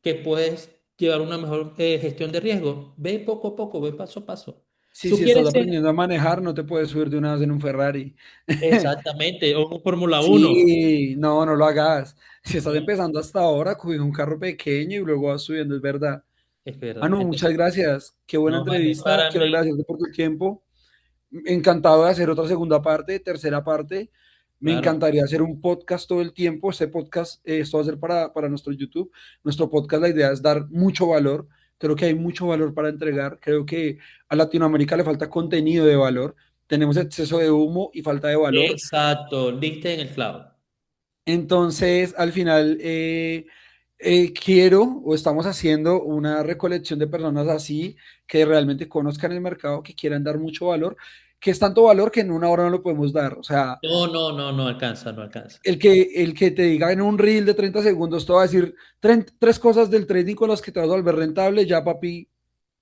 que puedes llevar una mejor gestión de riesgo. Ve poco a poco, ve paso a paso. sí, Tú si estás quieres ser aprendiendo a manejar, no te puedes subir de una vez en un Ferrari. exactamente, o un Fórmula 1. Sí, no lo hagas. Si estás empezando hasta ahora, coge un carro pequeño y luego vas subiendo, es verdad. Es verdad. Manu, muchas Entonces, gracias. Qué buena no vale, entrevista. para Quiero mí, agradecerte por tu tiempo. Encantado de hacer otra segunda parte, tercera parte. Me claro. encantaría hacer un podcast todo el tiempo. Este podcast, esto va a ser para nuestro YouTube. Nuestro podcast, la idea es dar mucho valor. Creo que hay mucho valor para entregar. Creo que a Latinoamérica le falta contenido de valor. Tenemos exceso de humo y falta de valor. Exacto, diste en el clavo. Entonces, al final, quiero o estamos haciendo una recolección de personas así que realmente conozcan el mercado, que quieran dar mucho valor, que es tanto valor que en una hora no lo podemos dar. O sea, No, no, no, no alcanza, no alcanza. el que te diga en un reel de 30 segundos, te va a decir tres cosas del trading con las que te vas a volver rentable, ya papi,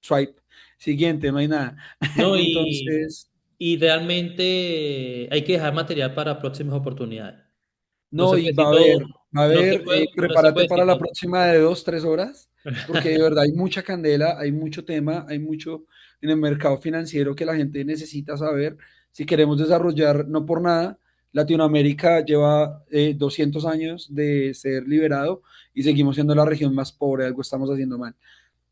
swipe. Siguiente, no hay nada. No, Entonces, y realmente hay que dejar material para próximas oportunidades. No no, se y puede decir todo, va a no se haber, puede, no se prepárate puede para decir la todo. próxima de 2, 3 horas, porque de verdad hay mucha candela, hay mucho tema, hay mucho en el mercado financiero que la gente necesita saber si queremos desarrollar, no por nada. Latinoamérica lleva 200 años de ser liberado y seguimos siendo la región más pobre, algo estamos haciendo mal.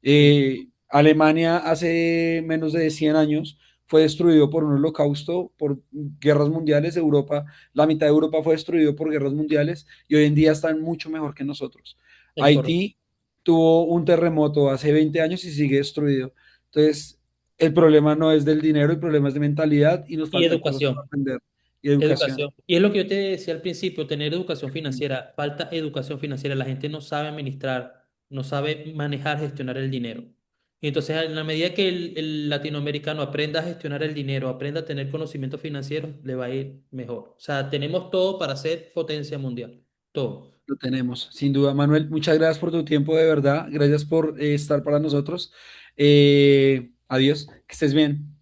Sí, Alemania hace menos de 100 años fue destruido por un holocausto, por guerras mundiales. Europa, la mitad de Europa fue destruido por guerras mundiales y hoy en día están mucho mejor que nosotros. es correcto. Haití tuvo un terremoto hace 20 años y sigue destruido. Entonces, el problema no es del dinero, el problema es de mentalidad y nos Y faltan cosas por educación. aprender y educación. Educación. Y es lo que yo te decía al principio, tener educación financiera. Falta educación financiera. La gente no sabe administrar, no sabe manejar, gestionar el dinero. Y entonces, en la medida que el latinoamericano aprenda a gestionar el dinero, aprenda a tener conocimiento financiero, le va a ir mejor. O sea, tenemos todo para ser potencia mundial. Todo. Lo tenemos, sin duda. Manuel, muchas gracias por tu tiempo, de verdad. Gracias por estar para nosotros. Adiós, que estés bien.